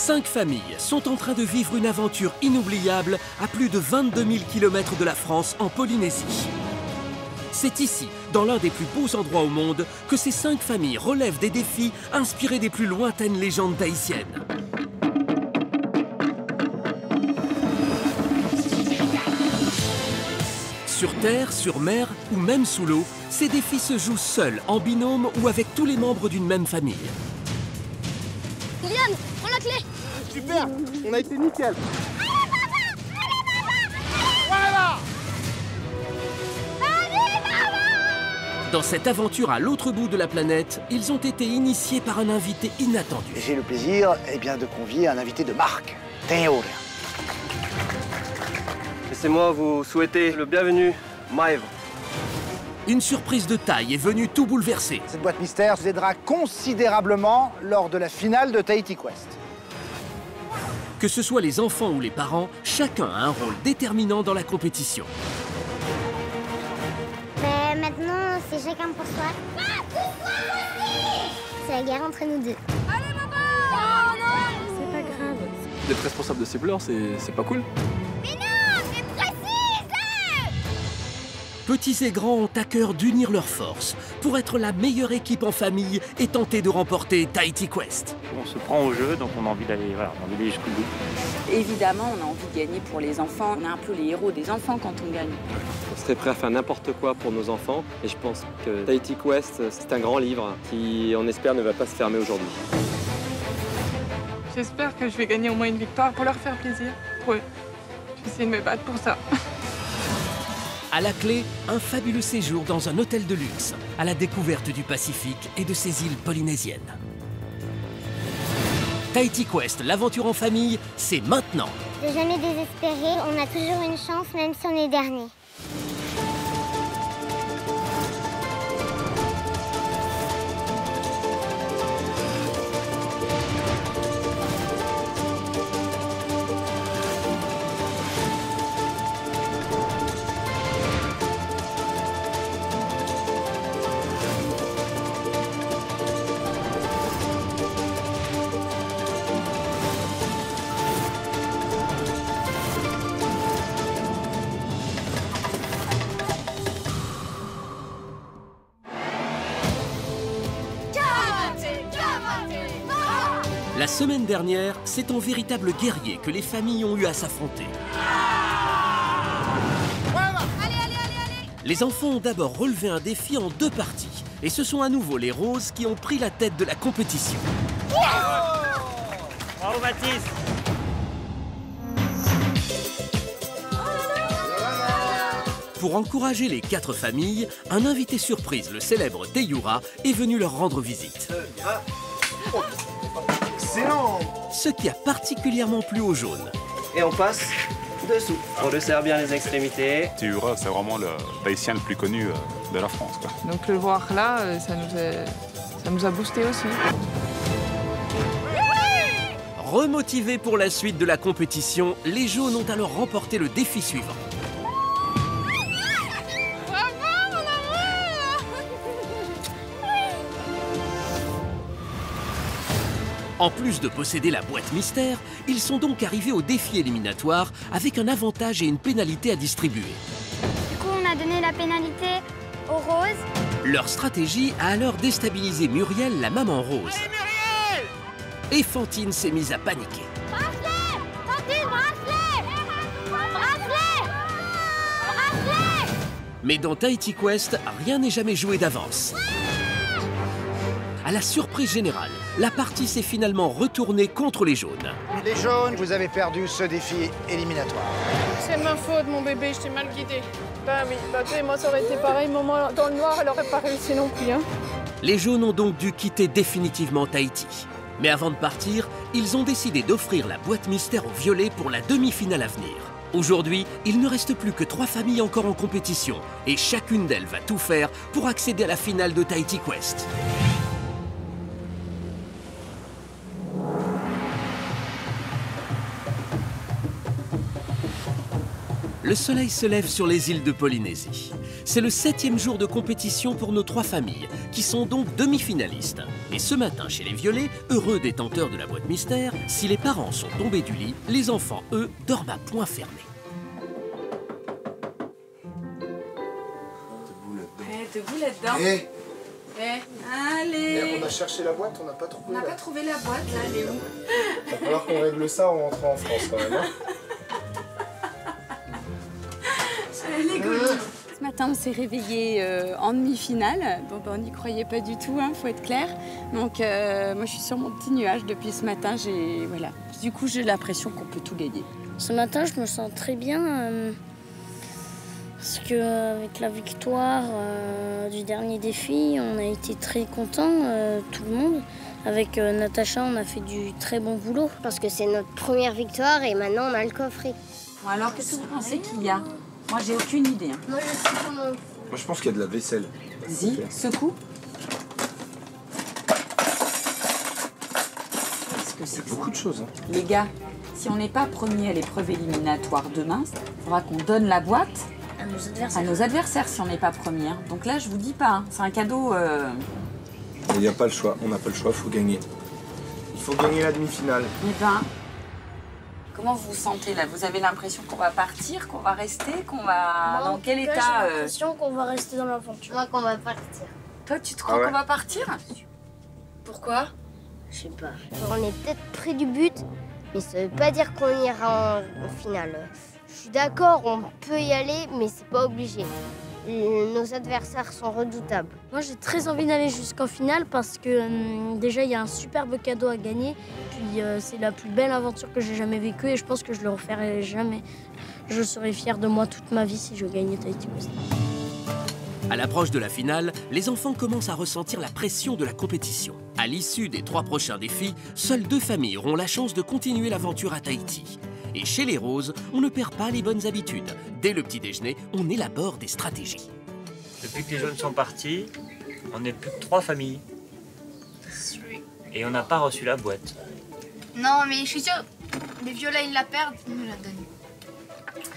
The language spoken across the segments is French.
5 familles sont en train de vivre une aventure inoubliable à plus de 22 000 km de la France en Polynésie. C'est ici, dans l'un des plus beaux endroits au monde, que ces 5 familles relèvent des défis inspirés des plus lointaines légendes tahitiennes. Sur terre, sur mer ou même sous l'eau, ces défis se jouent seuls, en binôme ou avec tous les membres d'une même famille. Liane, prends la clé. Super, on a été nickel. Voilà. Dans cette aventure à l'autre bout de la planète, ils ont été initiés par un invité inattendu. J'ai le plaisir de convier un invité de marque, Théo. Laissez-moi vous souhaiter le bienvenu, Maëv. Une surprise de taille est venue tout bouleverser. Cette boîte mystère vous aidera considérablement lors de la finale de Tahiti Quest. Que ce soit les enfants ou les parents, chacun a un rôle déterminant dans la compétition. Mais maintenant, c'est chacun pour soi. C'est la guerre entre nous deux. Allez, maman! Oh, non! C'est pas grave. D'être responsable de ses pleurs, c'est pas cool. Mais non, c'est précis! Petits et grands ont à cœur d'unir leurs forces pour être la meilleure équipe en famille et tenter de remporter Tahiti Quest. On se prend au jeu, donc on a envie d'aller jusqu'au bout. Évidemment, on a envie de gagner pour les enfants. On est un peu les héros des enfants quand on gagne. On serait prêt à faire n'importe quoi pour nos enfants. Et je pense que Tahiti Quest, c'est un grand livre qui, on espère, ne va pas se fermer aujourd'hui. J'espère que je vais gagner au moins une victoire pour leur faire plaisir. Pour eux. Je vais essayer de me battre pour ça. À la clé, un fabuleux séjour dans un hôtel de luxe, à la découverte du Pacifique et de ses îles polynésiennes. Tahiti Quest, l'aventure en famille, c'est maintenant. De jamais désespérer, on a toujours une chance, même si on est dernier. La semaine dernière, c'est en véritable guerrier que les familles ont eu à s'affronter. Les enfants ont d'abord relevé un défi en 2 parties. Et ce sont à nouveau les roses qui ont pris la tête de la compétition. Bravo Baptiste. Pour encourager les 4 familles, un invité surprise, le célèbre Teyura, est venu leur rendre visite. Excellent. Ce qui a particulièrement plu aux jaunes. Et on passe dessous. On resserre bien les extrémités. Théoura, c'est vraiment le Tahitien le plus connu de la France, quoi. Donc le voir là, ça nous a boosté aussi. Remotivés pour la suite de la compétition, les jaunes ont alors remporté le défi suivant. En plus de posséder la boîte mystère, ils sont donc arrivés au défi éliminatoire avec un avantage et une pénalité à distribuer. Du coup, on a donné la pénalité aux roses. Leur stratégie a alors déstabilisé Muriel, la maman rose. Allez Muriel! Et Fantine s'est mise à paniquer. Bracelet! Fantine, bracelet! Bracelet! Bracelet! Mais dans Tahiti Quest, rien n'est jamais joué d'avance. À la surprise générale, la partie s'est finalement retournée contre les jaunes. Les jaunes, vous avez perdu ce défi éliminatoire. C'est de ma faute, mon bébé, je t'ai mal guidé. Bah oui, bah toi et moi, ça aurait été pareil. Maman, dans le noir, elle aurait pas réussi non plus. Hein. Les jaunes ont donc dû quitter définitivement Tahiti. Mais avant de partir, ils ont décidé d'offrir la boîte mystère aux violets pour la demi-finale à venir. Aujourd'hui, il ne reste plus que 3 familles encore en compétition. Et chacune d'elles va tout faire pour accéder à la finale de Tahiti Quest. Le soleil se lève sur les îles de Polynésie. C'est le 7e jour de compétition pour nos 3 familles, qui sont donc demi-finalistes. Et ce matin, chez les Violets, heureux détenteurs de la boîte mystère, si les parents sont tombés du lit, les enfants, eux, dorment à poings fermés. Debout là-dedans. Allez. On a cherché la boîte, on n'a pas trouvé. On n'a pas trouvé la boîte, là, elle est où? Il va falloir qu'on règle ça en rentrant en France quand même. Hein. Ce matin, on s'est réveillé en demi-finale. Bon, on n'y croyait pas du tout, faut être clair. Donc, moi, je suis sur mon petit nuage depuis ce matin. Voilà. Du coup, j'ai l'impression qu'on peut tout gagner. Ce matin, je me sens très bien parce qu'avec la victoire du dernier défi, on a été très contents, tout le monde. Avec Natacha, on a fait du très bon boulot. Parce que c'est notre première victoire et maintenant, on a le coffret. Bon, alors, qu'est-ce que vous pensez qu'il y a? Moi, j'ai aucune idée. Moi, je sais comment. Moi, je pense qu'il y a de la vaisselle. Vas-y, secoue. Qu'est-ce que c'est? Beaucoup de choses. Hein. Les gars, si on n'est pas premier à l'épreuve éliminatoire demain, il faudra qu'on donne la boîte à nos adversaires si on n'est pas premier. Donc là, je vous dis pas, c'est un cadeau. Il n'y a pas le choix, on n'a pas le choix, il faut gagner. Il faut gagner la demi-finale. Eh ben, comment vous vous sentez là? Vous avez l'impression qu'on va partir, qu'on va rester, qu'on va... Dans quel état J'ai l'impression qu'on va rester dans l'aventure. Moi, qu'on va partir. Toi, tu te crois qu'on va partir? Pourquoi? Je sais pas. On est peut-être près du but, mais ça veut pas dire qu'on ira en finale. Je suis d'accord, on peut y aller, mais c'est pas obligé. Nos adversaires sont redoutables. Moi, j'ai très envie d'aller jusqu'en finale parce que déjà, il y a un superbe cadeau à gagner. Puis, c'est la plus belle aventure que j'ai jamais vécue et je pense que je le referai jamais. Je serai fière de moi toute ma vie si je gagnais Tahiti Quest. À l'approche de la finale, les enfants commencent à ressentir la pression de la compétition. À l'issue des 3 prochains défis, seules 2 familles auront la chance de continuer l'aventure à Tahiti. Et chez les Roses, on ne perd pas les bonnes habitudes. Dès le petit déjeuner, on élabore des stratégies. Depuis que les jaunes sont partis, on n'est plus que 3 familles. Et on n'a pas reçu la boîte. Non, mais je suis sûre, les violets, ils la perdent, ils nous la donnent.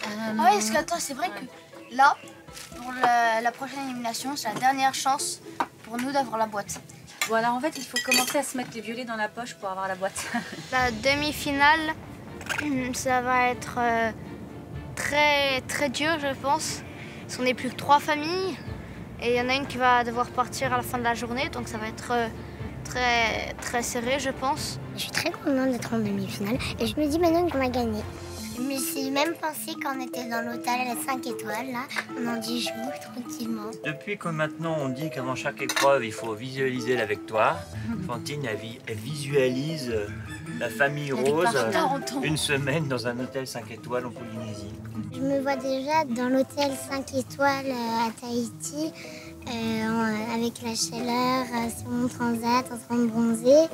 Ah ouais, parce que attends, c'est vrai que là, pour la prochaine élimination, c'est la dernière chance pour nous d'avoir la boîte. Voilà, en fait, il faut commencer à se mettre les violets dans la poche pour avoir la boîte. La demi-finale, ça va être très, très dur, je pense. Parce qu'on n'est plus que 3 familles. Et il y en a une qui va devoir partir à la fin de la journée, donc ça va être très, très serré, je pense. Je suis très contente d'être en demi-finale et je me dis maintenant qu'on a gagné. Je me suis même pensé quand on était dans l'hôtel à 5 étoiles, là, pendant 10 jours, tranquillement. Depuis que maintenant on dit qu'avant chaque épreuve, il faut visualiser la victoire, Fantine, elle visualise la famille Rose une semaine dans un hôtel 5 étoiles en Polynésie. Je me vois déjà dans l'hôtel 5 étoiles à Tahiti, avec la chaleur, sur mon transat, en train de bronzer,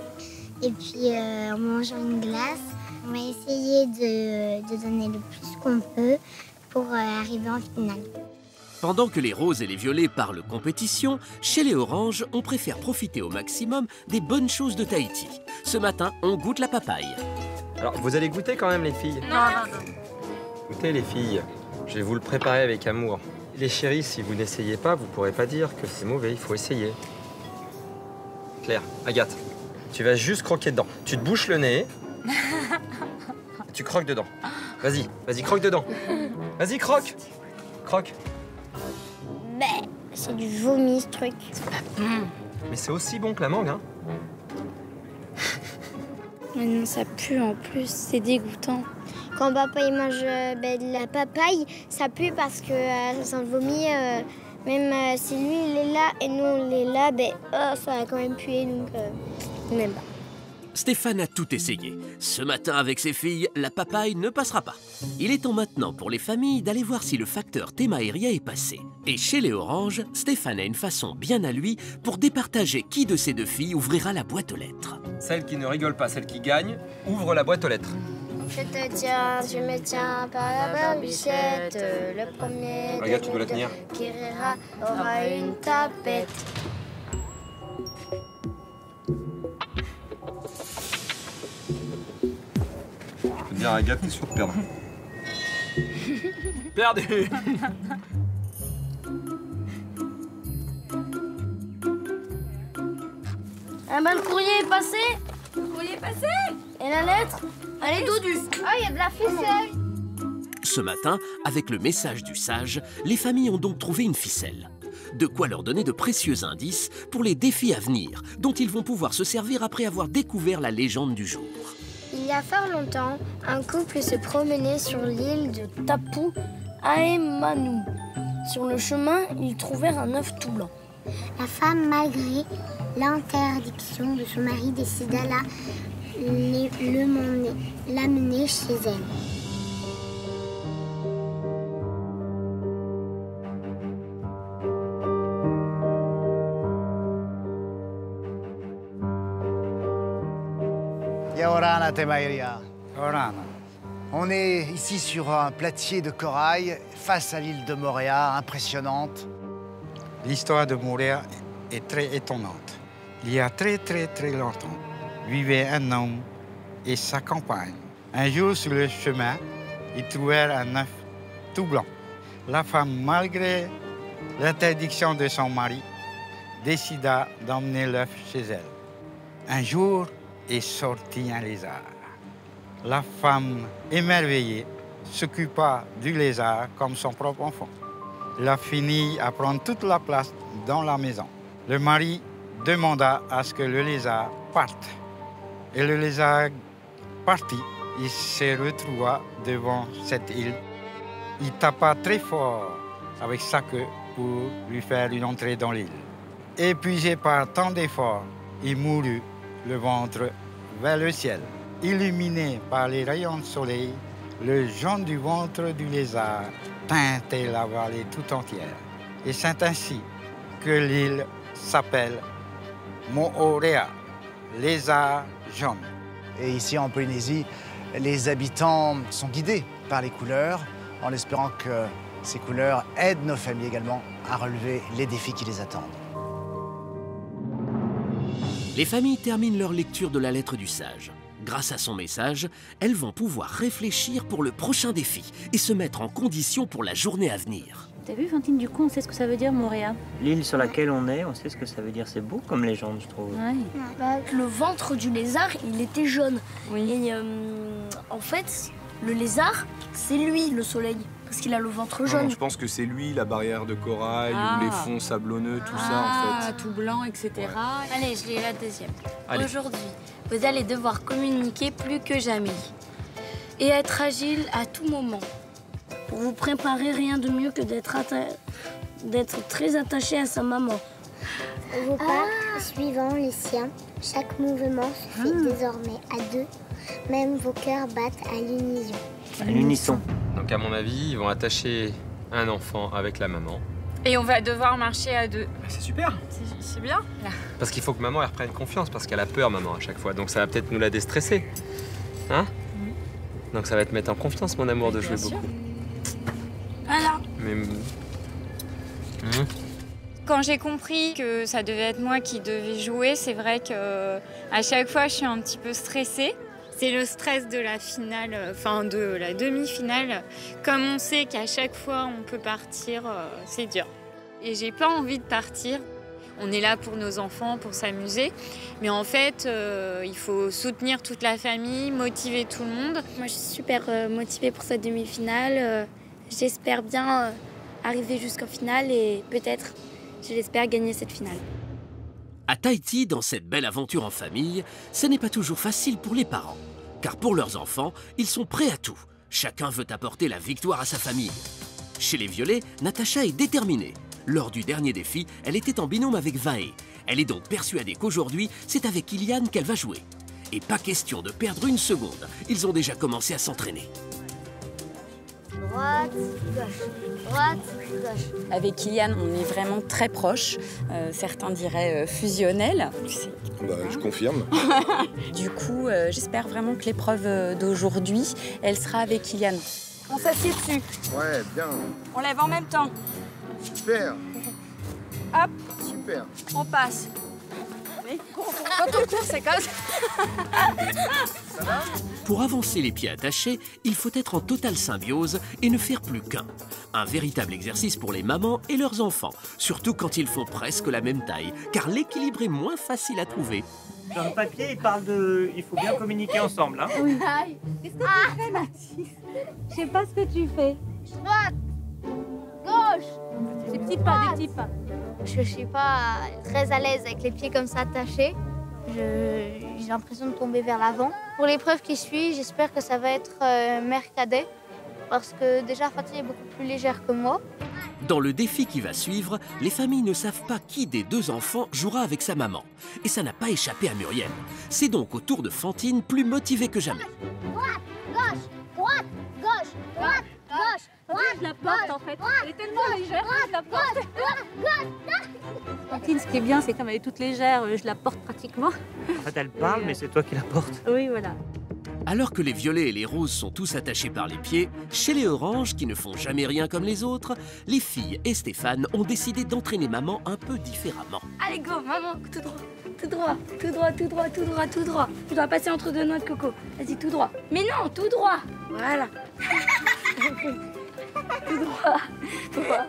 et puis en mangeant une glace. On va essayer de donner le plus qu'on peut pour arriver en finale. Pendant que les roses et les violets parlent compétition, chez les oranges, on préfère profiter au maximum des bonnes choses de Tahiti. Ce matin, on goûte la papaye. Alors, vous allez goûter quand même, les filles? Non. Goûtez, les filles. Je vais vous le préparer avec amour. Les chéris, si vous n'essayez pas, vous pourrez pas dire que c'est mauvais, il faut essayer. Claire, Agathe, tu vas juste croquer dedans. Tu te bouches le nez. Tu croques dedans. Vas-y, croque dedans. Vas-y, croque. Croque. Ben, c'est du vomi, ce truc. Mais c'est aussi bon que la mangue, hein. Mais non, ça pue en plus, c'est dégoûtant. Quand papa il mange de la papaye, ça pue parce que ça sent le vomi. Même si lui il est là et nous on est là, ça va quand même puer, donc on n'aime pas. Stéphane a tout essayé. Ce matin, avec ses filles, la papaye ne passera pas. Il est temps maintenant pour les familles d'aller voir si le facteur Thémaéria est passé. Et chez les oranges, Stéphane a une façon bien à lui pour départager qui de ces 2 filles ouvrira la boîte aux lettres. Celle qui ne rigole pas, celle qui gagne, ouvre la boîte aux lettres. Je te tiens, je me tiens par la barbichette. Le premier Regarde, tu dois la tenir. Qui rira aura une tapette. Je veux dire, Agathe, t'es sûr de perdre. Perdu. Ah ben le courrier est passé. Le courrier est passé. Et la lettre? Elle est dodue. Ah, il y a de la ficelle. Ce matin, avec le message du sage, les familles ont donc trouvé une ficelle. De quoi leur donner de précieux indices pour les défis à venir, dont ils vont pouvoir se servir après avoir découvert la légende du jour. Il y a fort longtemps, un couple se promenait sur l'île de Tapu Aemanu. Sur le chemin, ils trouvèrent un œuf tout blanc. La femme, malgré l'interdiction de son mari, décida l'amener chez elle. Yaorana Temairia. Yaorana. On est ici sur un platier de corail face à l'île de Moorea, impressionnante. L'histoire de Moorea est très étonnante. Il y a très longtemps, vivait un homme et sa compagne. Un jour, sur le chemin, ils trouvèrent un œuf tout blanc. La femme, malgré l'interdiction de son mari, décida d'emmener l'œuf chez elle. Un jour, est sorti un lézard. La femme, émerveillée, s'occupa du lézard comme son propre enfant. Il a fini à prendre toute la place dans la maison. Le mari demanda à ce que le lézard parte. Et le lézard partit. Il se retrouva devant cette île. Il tapa très fort avec sa queue pour lui faire une entrée dans l'île. Épuisé par tant d'efforts, il mourut, le ventre vers le ciel. Illuminé par les rayons de soleil, le jaune du ventre du lézard teintait la vallée tout entière. Et c'est ainsi que l'île s'appelle Moorea, lézard jaune. Et ici en Polynésie, les habitants sont guidés par les couleurs, en espérant que ces couleurs aident nos familles également à relever les défis qui les attendent. Les familles terminent leur lecture de la lettre du sage. Grâce à son message, elles vont pouvoir réfléchir pour le prochain défi et se mettre en condition pour la journée à venir. T'as vu, Fantine, du coup, on sait ce que ça veut dire, Moorea. L'île sur laquelle on est, on sait ce que ça veut dire. C'est beau comme légende, je trouve. Ouais. Bah, le ventre du lézard, il était jaune. Oui. Et en fait, le lézard, c'est lui, le soleil. Parce qu'il a le ventre jaune. Non, je pense que c'est lui, la barrière de corail, ou les fonds sablonneux, tout ça en fait. Tout blanc, etc. Ouais. Allez, je lis la deuxième. Allez. Aujourd'hui, vous allez devoir communiquer plus que jamais et être agile à tout moment. Pour vous préparer, rien de mieux que d'être très attaché à sa maman. Vos pas suivant les siens, chaque mouvement se fait désormais à deux. Même vos cœurs battent à l'unisson. À l'unisson. Donc à mon avis, ils vont attacher un enfant avec la maman. Et on va devoir marcher à deux. C'est super. C'est bien. Là. Parce qu'il faut que maman elle reprenne confiance, parce qu'elle a peur, maman, à chaque fois. Donc ça va peut-être nous la déstresser. Hein? Donc ça va te mettre en confiance, mon amour, de jouer beaucoup. Voilà. Mais... Quand j'ai compris que ça devait être moi qui devais jouer, c'est vrai que à chaque fois, je suis un petit peu stressée. C'est le stress de la finale, enfin de la demi-finale. Comme on sait qu'à chaque fois, on peut partir, c'est dur. Et j'ai pas envie de partir. On est là pour nos enfants, pour s'amuser. Mais en fait, il faut soutenir toute la famille, motiver tout le monde. Moi, je suis super motivée pour cette demi-finale. J'espère bien arriver jusqu'en finale et peut-être, je l'espère, gagner cette finale. À Tahiti, dans cette belle aventure en famille, ce n'est pas toujours facile pour les parents. Car pour leurs enfants, ils sont prêts à tout. Chacun veut apporter la victoire à sa famille. Chez les Violets, Natacha est déterminée. Lors du dernier défi, elle était en binôme avec Vae. Elle est donc persuadée qu'aujourd'hui, c'est avec Iliane qu'elle va jouer. Et pas question de perdre une seconde. Ils ont déjà commencé à s'entraîner. Droite, gauche, droite, gauche. Avec Kylian, on est vraiment très proches. Certains diraient fusionnels. Bah, je confirme. Du coup, j'espère vraiment que l'épreuve d'aujourd'hui, elle sera avec Kylian. On s'assied dessus. Ouais, bien. On lève en même temps. Super. Hop. Super. On passe. Quand on court, c'est comme ça. Pour avancer les pieds attachés, il faut être en totale symbiose et ne faire plus qu'un. Un véritable exercice pour les mamans et leurs enfants, surtout quand ils font presque la même taille, car l'équilibre est moins facile à trouver. Dans le papier, il parle de... Il faut bien communiquer ensemble. Hein. Oui. Qu'est-ce que tu fais, Mathis? Je sais pas ce que tu fais. Droite, gauche. Des petits pas, des petits pas. Je suis pas très à l'aise avec les pieds comme ça attachés. J'ai l'impression de tomber vers l'avant. Pour l'épreuve qui suit, j'espère que ça va être mère cadet. Parce que déjà, Fatih est beaucoup plus légère que moi. Dans le défi qui va suivre, les familles ne savent pas qui des deux enfants jouera avec sa maman. Et ça n'a pas échappé à Muriel. C'est donc au tour de Fantine, plus motivée que jamais. Droite, gauche, droite, gauche, droite, gauche, droite. Je la porte en fait. Elle est tellement légère que je la porte. Fantine, ce qui est bien, c'est comme elle est toute légère, je la porte pratiquement. En fait, elle parle, mais c'est toi qui la portes. Oui, voilà. Alors que les violets et les roses sont tous attachés par les pieds, chez les oranges, qui ne font jamais rien comme les autres, les filles et Stéphane ont décidé d'entraîner maman un peu différemment. Allez, go, maman, tout droit, tout droit, tout droit, tout droit, tout droit, tout droit. Tu dois passer entre deux noix de coco. Vas-y, tout droit. Mais non, tout droit. Voilà. Tout droit, tout droit.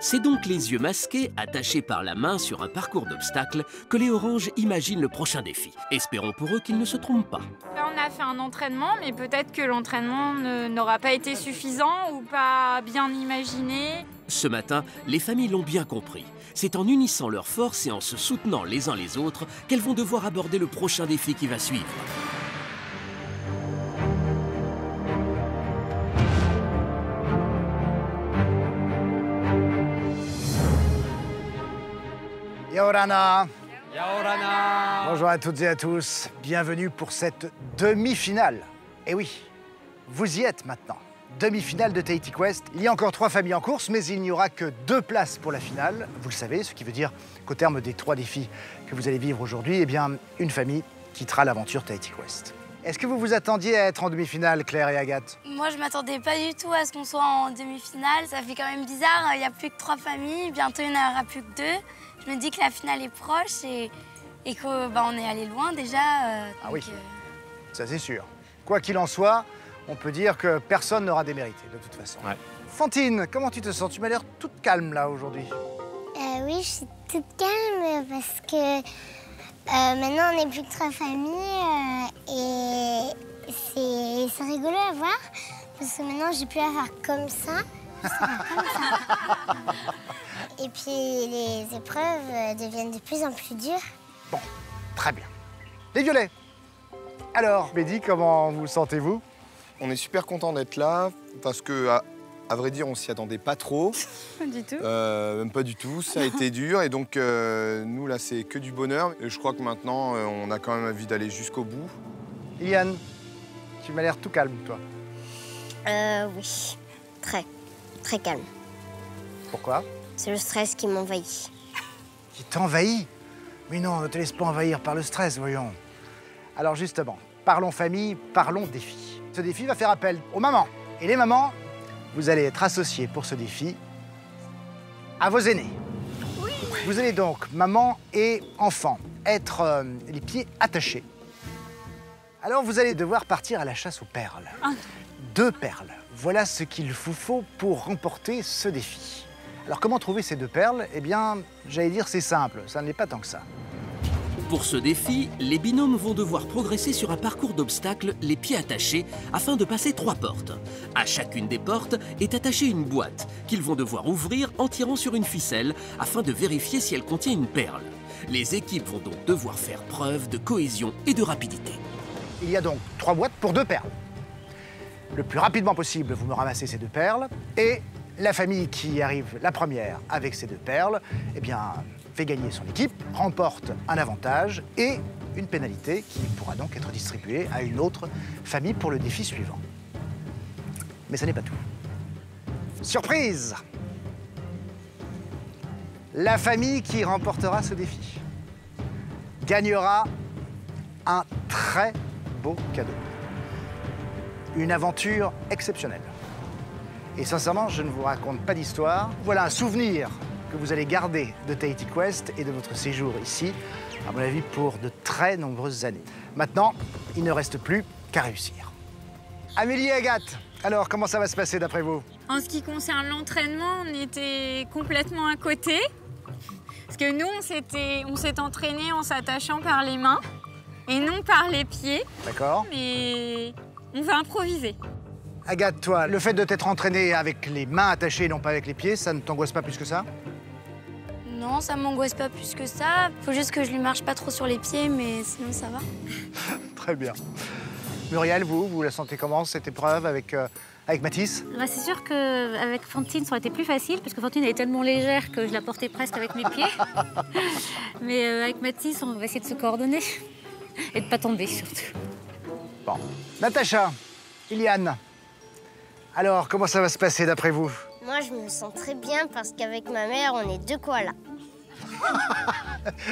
C'est donc les yeux masqués, attachés par la main sur un parcours d'obstacles, que les oranges imaginent le prochain défi. Espérons pour eux qu'ils ne se trompent pas. Là, on a fait un entraînement, mais peut-être que l'entraînement n'aura pas été suffisant ou pas bien imaginé. Ce matin, les familles l'ont bien compris. C'est en unissant leurs forces et en se soutenant les uns les autres qu'elles vont devoir aborder le prochain défi qui va suivre. Yaorana. Yaorana. Bonjour à toutes et à tous. Bienvenue pour cette demi-finale. Et oui, vous y êtes maintenant. Demi-finale de Tahiti Quest. Il y a encore 3 familles en course, mais il n'y aura que 2 places pour la finale. Vous le savez, ce qui veut dire qu'au terme des 3 défis que vous allez vivre aujourd'hui, eh bien, une famille quittera l'aventure Tahiti Quest. Est-ce que vous vous attendiez à être en demi-finale, Claire et Agathe? Moi, je m'attendais pas du tout à ce qu'on soit en demi-finale. Ça fait quand même bizarre. Il n'y a plus que 3 familles. Bientôt, il n'y en aura plus que 2. Je me dis que la finale est proche et qu'on est allé loin déjà. Ah oui, ça c'est sûr. Quoi qu'il en soit, on peut dire que personne n'aura démérité de toute façon. Ouais. Fantine, comment tu te sens? Tu m'as l'air toute calme là aujourd'hui. Oui, je suis toute calme parce que maintenant on n'est plus que 3 familles et c'est rigolo à voir parce que maintenant j'ai plus à faire comme ça. Et puis les épreuves deviennent de plus en plus dures. Bon, très bien. Les violets. Alors, Mehdi, comment vous sentez-vous? On est super content d'être là parce que, à vrai dire, on s'y attendait pas trop. Pas du tout. Même pas du tout. Ça a été dur et donc nous là, c'est que du bonheur. Et je crois que maintenant, on a quand même envie d'aller jusqu'au bout. Yann, tu m'as l'air tout calme, toi. Oui, très calme. Pourquoi? C'est le stress qui m'envahit. Qui t'envahit? Mais non, ne te laisse pas envahir par le stress, voyons. Alors justement, parlons famille, parlons défi. Ce défi va faire appel aux mamans. Et les mamans, vous allez être associées pour ce défi à vos aînés. Oui. Vous allez donc, maman et enfant, être les pieds attachés. Alors vous allez devoir partir à la chasse aux perles. 2 perles. Voilà ce qu'il vous faut pour remporter ce défi. Alors comment trouver ces 2 perles? Eh bien, j'allais dire c'est simple, ça n'est pas tant que ça. Pour ce défi, les binômes vont devoir progresser sur un parcours d'obstacles, les pieds attachés, afin de passer 3 portes. À chacune des portes est attachée une boîte, qu'ils vont devoir ouvrir en tirant sur une ficelle, afin de vérifier si elle contient une perle. Les équipes vont donc devoir faire preuve de cohésion et de rapidité. Il y a donc 3 boîtes pour 2 perles. Le plus rapidement possible, vous me ramassez ces 2 perles, et la famille qui arrive la première avec ces 2 perles, eh bien, fait gagner son équipe, remporte un avantage et une pénalité qui pourra donc être distribuée à une autre famille pour le défi suivant. Mais ça n'est pas tout. Surprise! La famille qui remportera ce défi gagnera un très beau cadeau. Une aventure exceptionnelle. Et sincèrement, je ne vous raconte pas d'histoire. Voilà un souvenir que vous allez garder de Tahiti Quest et de votre séjour ici, à mon avis, pour de très nombreuses années. Maintenant, il ne reste plus qu'à réussir. Amélie et Agathe, alors comment ça va se passer d'après vous? En ce qui concerne l'entraînement, on était complètement à côté. Parce que nous, on s'est entraîné en s'attachant par les mains et non par les pieds. D'accord. Mais on va improviser. Agathe, toi, le fait de t'être entraînée avec les mains attachées et non pas avec les pieds, ça ne t'angoisse pas plus que ça? Non, ça m'angoisse pas plus que ça. Faut juste que je lui marche pas trop sur les pieds, mais sinon ça va. Très bien. Muriel, vous la sentez comment, cette épreuve avec Mathis? Bah, c'est sûr qu'avec Fantine, ça aurait été plus facile, parce que Fantine elle est tellement légère que je la portais presque avec mes pieds. Mais avec Mathis, on va essayer de se coordonner. Et de pas tomber, surtout. Bon. Natacha, Iliane, alors, comment ça va se passer d'après vous? Moi, je me sens très bien parce qu'avec ma mère, on est deux koalas.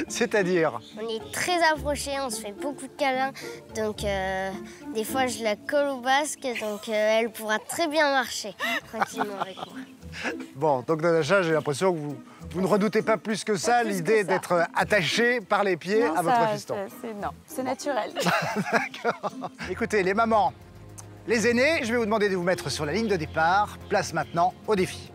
C'est-à-dire? On est très approchés, on se fait beaucoup de câlins. Donc, des fois, je la colle au basque, donc elle pourra très bien marcher tranquillement avec moi. Bon, donc Natacha, j'ai l'impression que vous ne redoutez pas plus que ça l'idée d'être attaché par les pieds à votre fiston. Non, c'est naturel. D'accord. Écoutez, les mamans, les aînés, je vais vous demander de vous mettre sur la ligne de départ. Place maintenant au défi.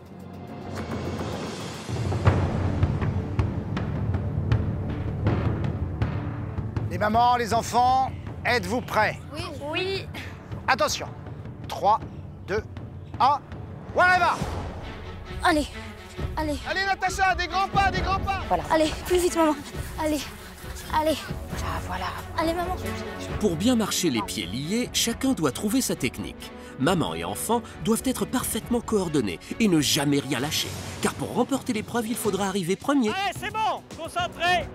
Les mamans, les enfants, êtes-vous prêts? Oui. Oui. Attention. 3, 2, 1. Whatever! Allez, allez. Allez, Natacha, des grands pas, des grands pas. Voilà. Allez, plus vite, maman. Allez, allez. Voilà. Allez, maman. Pour bien marcher les pieds liés, chacun doit trouver sa technique. Maman et enfant doivent être parfaitement coordonnés et ne jamais rien lâcher. Car pour remporter l'épreuve, il faudra arriver premier. Allez, c'est bon, concentré.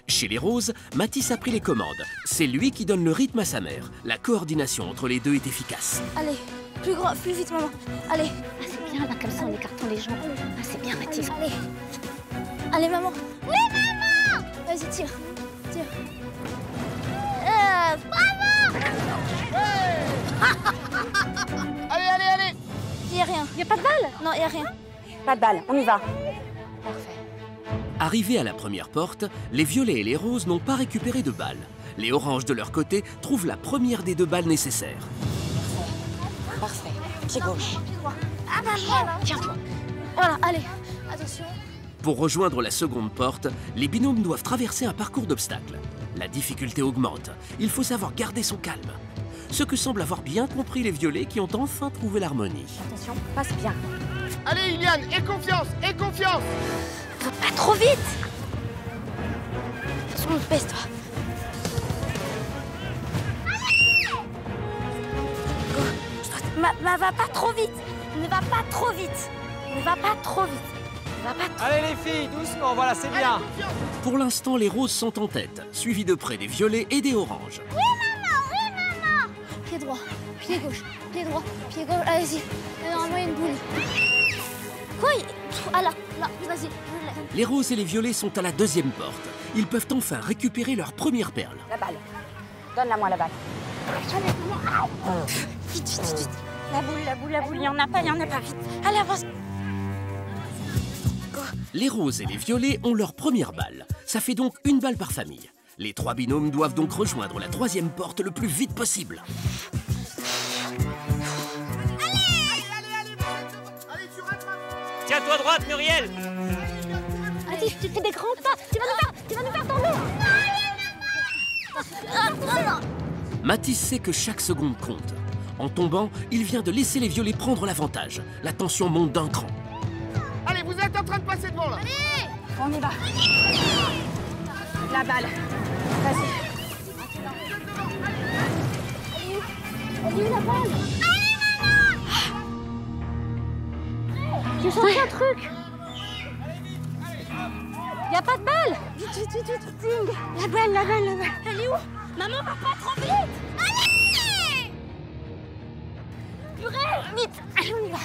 Chez les Roses, Mathis a pris les commandes. C'est lui qui donne le rythme à sa mère. La coordination entre les deux est efficace. Allez, plus vite, maman. Allez. Ah, c'est bien, là, comme ça, en écartant les jambes. Ah, c'est bien, Mathis. Allez. Allez, maman. Oui, maman. Vas-y, tire. Bravo. Allez. Y a rien. Y a pas de balle? Non, y a rien. Pas de balle, on y va. Arrivés à la première porte, les violets et les roses n'ont pas récupéré de balles. Les oranges, de leur côté, trouvent la première des 2 balles nécessaires. Parfait. Pied gauche. Ah, maman. Tiens-toi. Voilà, allez. Attention. Pour rejoindre la seconde porte, les binômes doivent traverser un parcours d'obstacles. La difficulté augmente. Il faut savoir garder son calme. Ce que semblent avoir bien compris les violets qui ont enfin trouvé l'harmonie. Attention, passe bien. Allez, Iliane, aie confiance. Pas trop vite. Attention, baisse-toi. Va pas trop vite. Ne va pas trop vite. Allez les filles, doucement, voilà, c'est bien. Pour l'instant, les roses sont en tête, suivis de près des violets et des oranges. Oui, maman. Pied droit, pied gauche, pied droit, pied gauche. Allez-y. Normalement, il y a une boule. Quoi? Ah là, vas-y. Les roses et les violets sont à la deuxième porte. Ils peuvent enfin récupérer leur première perle. La balle. Donne-la-moi, la balle. Vite. La boule, il y en a pas, vite. Allez, avance. Les roses et les violets ont leur première balle. Ça fait donc 1 balle par famille. Les 3 binômes doivent donc rejoindre la 3e porte le plus vite possible. Tiens-toi droite, Muriel. Allez, tu fais des grands pas. Tu vas nous faire tomber. Mathis sait que chaque seconde compte. En tombant, il vient de laisser les violets prendre l'avantage. La tension monte d'un cran. Allez, vous êtes en train de passer devant, là. Allez. On y va. La balle. Vas-y. Elle est où la balle? Allez, maman. J'ai senti un truc. Y a pas de balle. Vite. Ding. La balle. Elle est où? Maman, va pas trop vite. Allez. Purée. Vite. Allez, on y va.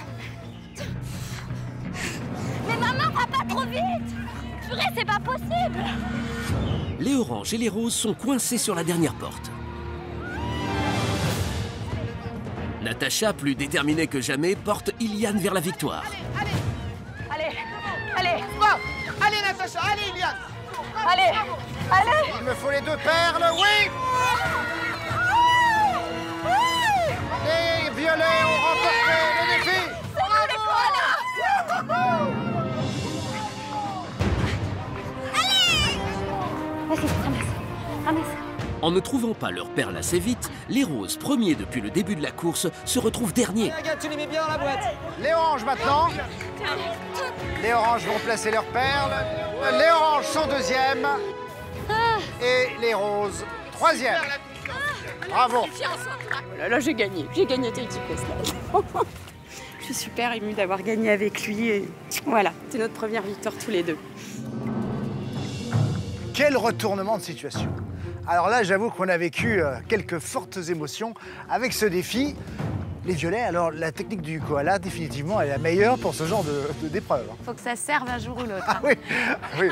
Mais maman, va pas trop vite. Purée, c'est pas possible. Les oranges et les roses sont coincés sur la dernière porte. Natacha, plus déterminée que jamais, porte Iliane vers la victoire. Allez. ça. Allez, Iliane. Allez, allez. Il me faut les 2 perles, oui. Les violets ont remporté le défi. Vas-y, ramasse, ramasse. En ne trouvant pas leur perle assez vite, les roses, premiers depuis le début de la course, se retrouvent derniers. Regarde, tu les mets bien dans la boîte. Les oranges maintenant. Les oranges vont placer leurs perles. Les oranges sont 2e. Et les roses 3e. Bravo. Oh là là, j'ai gagné Tahiti Quest. Je suis super émue d'avoir gagné avec lui et voilà, c'est notre première victoire tous les deux. Quel retournement de situation. Alors là, j'avoue qu'on a vécu quelques fortes émotions avec ce défi. Les violets, alors la technique du koala, définitivement, elle est la meilleure pour ce genre d'épreuve. Faut que ça serve un jour ou l'autre. Ah oui, oui.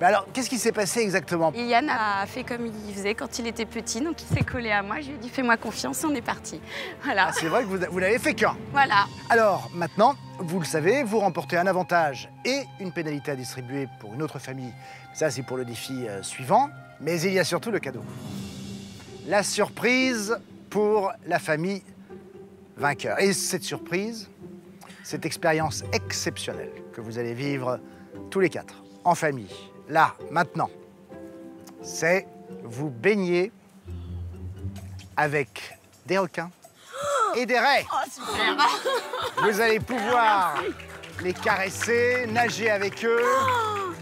Mais alors, qu'est-ce qui s'est passé exactement? Yann a fait comme il faisait quand il était petit, donc il s'est collé à moi. Je lui ai dit fais-moi confiance et on est parti. Voilà. Ah, c'est vrai que vous n'avez fait qu'un. Voilà. Alors, maintenant, vous le savez, vous remportez un avantage et une pénalité à distribuer pour une autre famille. Ça, c'est pour le défi suivant. Mais il y a surtout le cadeau. La surprise pour la famille vainqueur. Et cette surprise, cette expérience exceptionnelle que vous allez vivre tous les 4 en famille. Là, maintenant, c'est vous baigner avec des requins et des raies. Oh, super. Vous allez pouvoir les caresser, nager avec eux.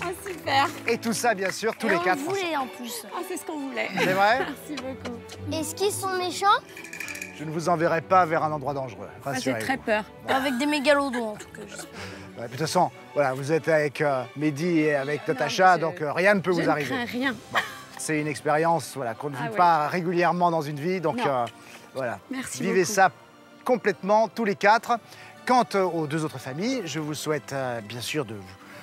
Oh, super. Et tout ça, bien sûr, tous les 4 On voulait en plus. Ah, c'est ce qu'on voulait. C'est vrai? Merci beaucoup. Est-ce qu'ils sont méchants? Je ne vous enverrai pas vers un endroit dangereux. Ah, j'ai très peur. Bon. Avec des mégalodons, en tout cas, j'espère. Ouais, de toute façon, voilà, vous êtes avec Mehdi et avec Natacha, donc rien ne peut vous arriver. Je ne crains rien. Bon, c'est une expérience voilà, qu'on ne vit ouais. pas régulièrement dans une vie, donc voilà. Merci Vivez beaucoup. ça complètement, tous les 4. Quant aux 2 autres familles, je vous souhaite bien sûr de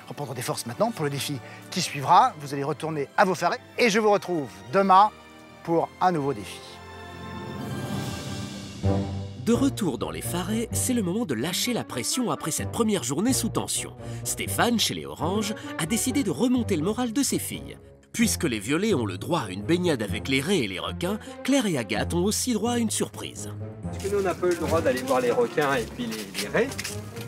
reprendre des forces maintenant pour le défi qui suivra. Vous allez retourner à vos farets et je vous retrouve demain pour un nouveau défi. De retour dans les Farets, c'est le moment de lâcher la pression après cette première journée sous tension. Stéphane, chez les Oranges, a décidé de remonter le moral de ses filles. Puisque les Violets ont le droit à une baignade avec les raies et les requins, Claire et Agathe ont aussi droit à une surprise. Parce que nous, on n'a pas eu le droit d'aller voir les requins et puis les raies.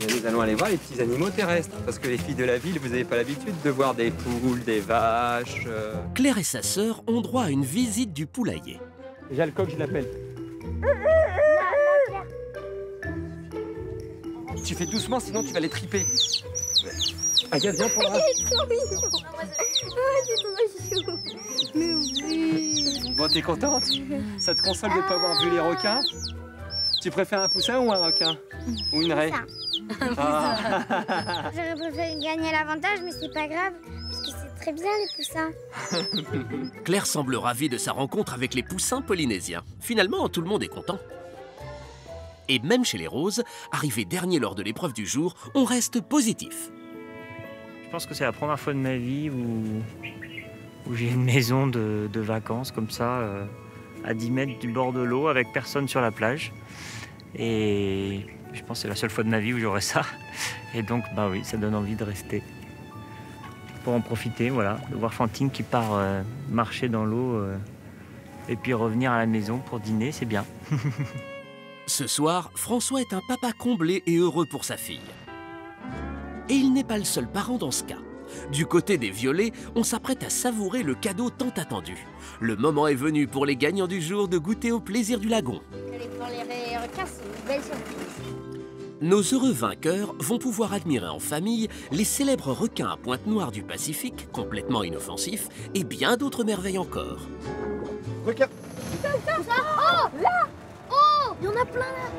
Mais nous allons aller voir les petits animaux terrestres. Parce que les filles de la ville, vous n'avez pas l'habitude de voir des poules, des vaches. Claire et sa sœur ont droit à une visite du poulailler. Déjà, le coq, je l'appelle. Tu fais doucement, sinon tu vas les triper. Agathe, viens pour là. Mais oui. Bon, t'es contente? Ça te console de ne pas avoir vu les requins? Tu préfères un poussin ou un requin? Ou une raie? Ah. J'aurais préféré gagner l'avantage, mais c'est pas grave, parce que c'est très bien les poussins. Claire semble ravie de sa rencontre avec les poussins polynésiens. Finalement, tout le monde est content. Et même chez les Roses, arrivés derniers lors de l'épreuve du jour, on reste positif. Je pense que c'est la première fois de ma vie où j'ai une maison de vacances comme ça, à 10 mètres du bord de l'eau, avec personne sur la plage. Et je pense que c'est la seule fois de ma vie où j'aurai ça. Et donc, bah oui, ça donne envie de rester. Pour en profiter, voilà, de voir Fantine qui part marcher dans l'eau et puis revenir à la maison pour dîner, c'est bien. Ce soir, François est un papa comblé et heureux pour sa fille. Et il n'est pas le seul parent dans ce cas. Du côté des Violets, on s'apprête à savourer le cadeau tant attendu. Le moment est venu pour les gagnants du jour de goûter au plaisir du lagon. Pour les requins, c'est une belle surprise. Nos heureux vainqueurs vont pouvoir admirer en famille les célèbres requins à pointe noire du Pacifique, complètement inoffensifs, et bien d'autres merveilles encore. Requin. Oh, là! Oh, il y en a plein là!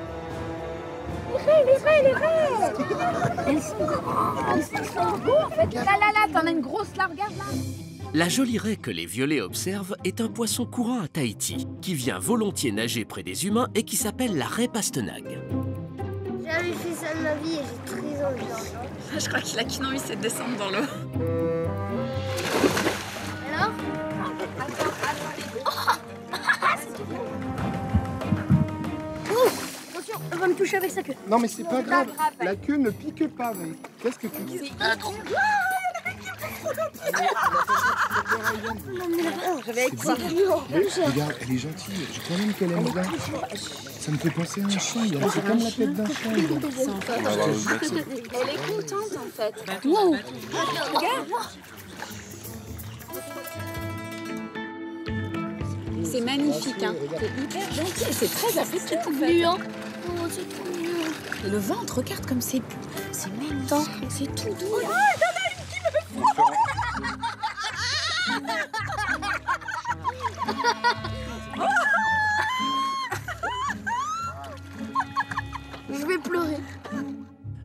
Les raies! Elles sont grandes! Elles sont beaux en fait! Là, t'en as une grosse là, regarde là! La jolie raie que les Violets observent est un poisson courant à Tahiti, qui vient volontiers nager près des humains et qui s'appelle la raie pastenague. J'avais fait ça de ma vie et j'ai très envie. Je crois qu'il a qu'une envie, c'est de descendre dans l'eau. Alors? Attention, elle va me toucher avec sa queue. Non mais c'est pas grave, la queue ne pique pas, mais qu'est-ce que tu dis? C'est incroyable! Je vais être Regarde, elle est gentille. Je crois même qu'elle aime bien. Ça me fait penser à un chat. C'est comme la tête d'un chat. Elle est contente en fait. Wow. Regarde. C'est magnifique, hein. C'est hyper gentil et c'est très affecté en fait. Oh, c'est trop mignon. Et le ventre, regarde comme c'est mignon. C'est tout doux. Oh, t'en as une qui me frôle. Je vais pleurer.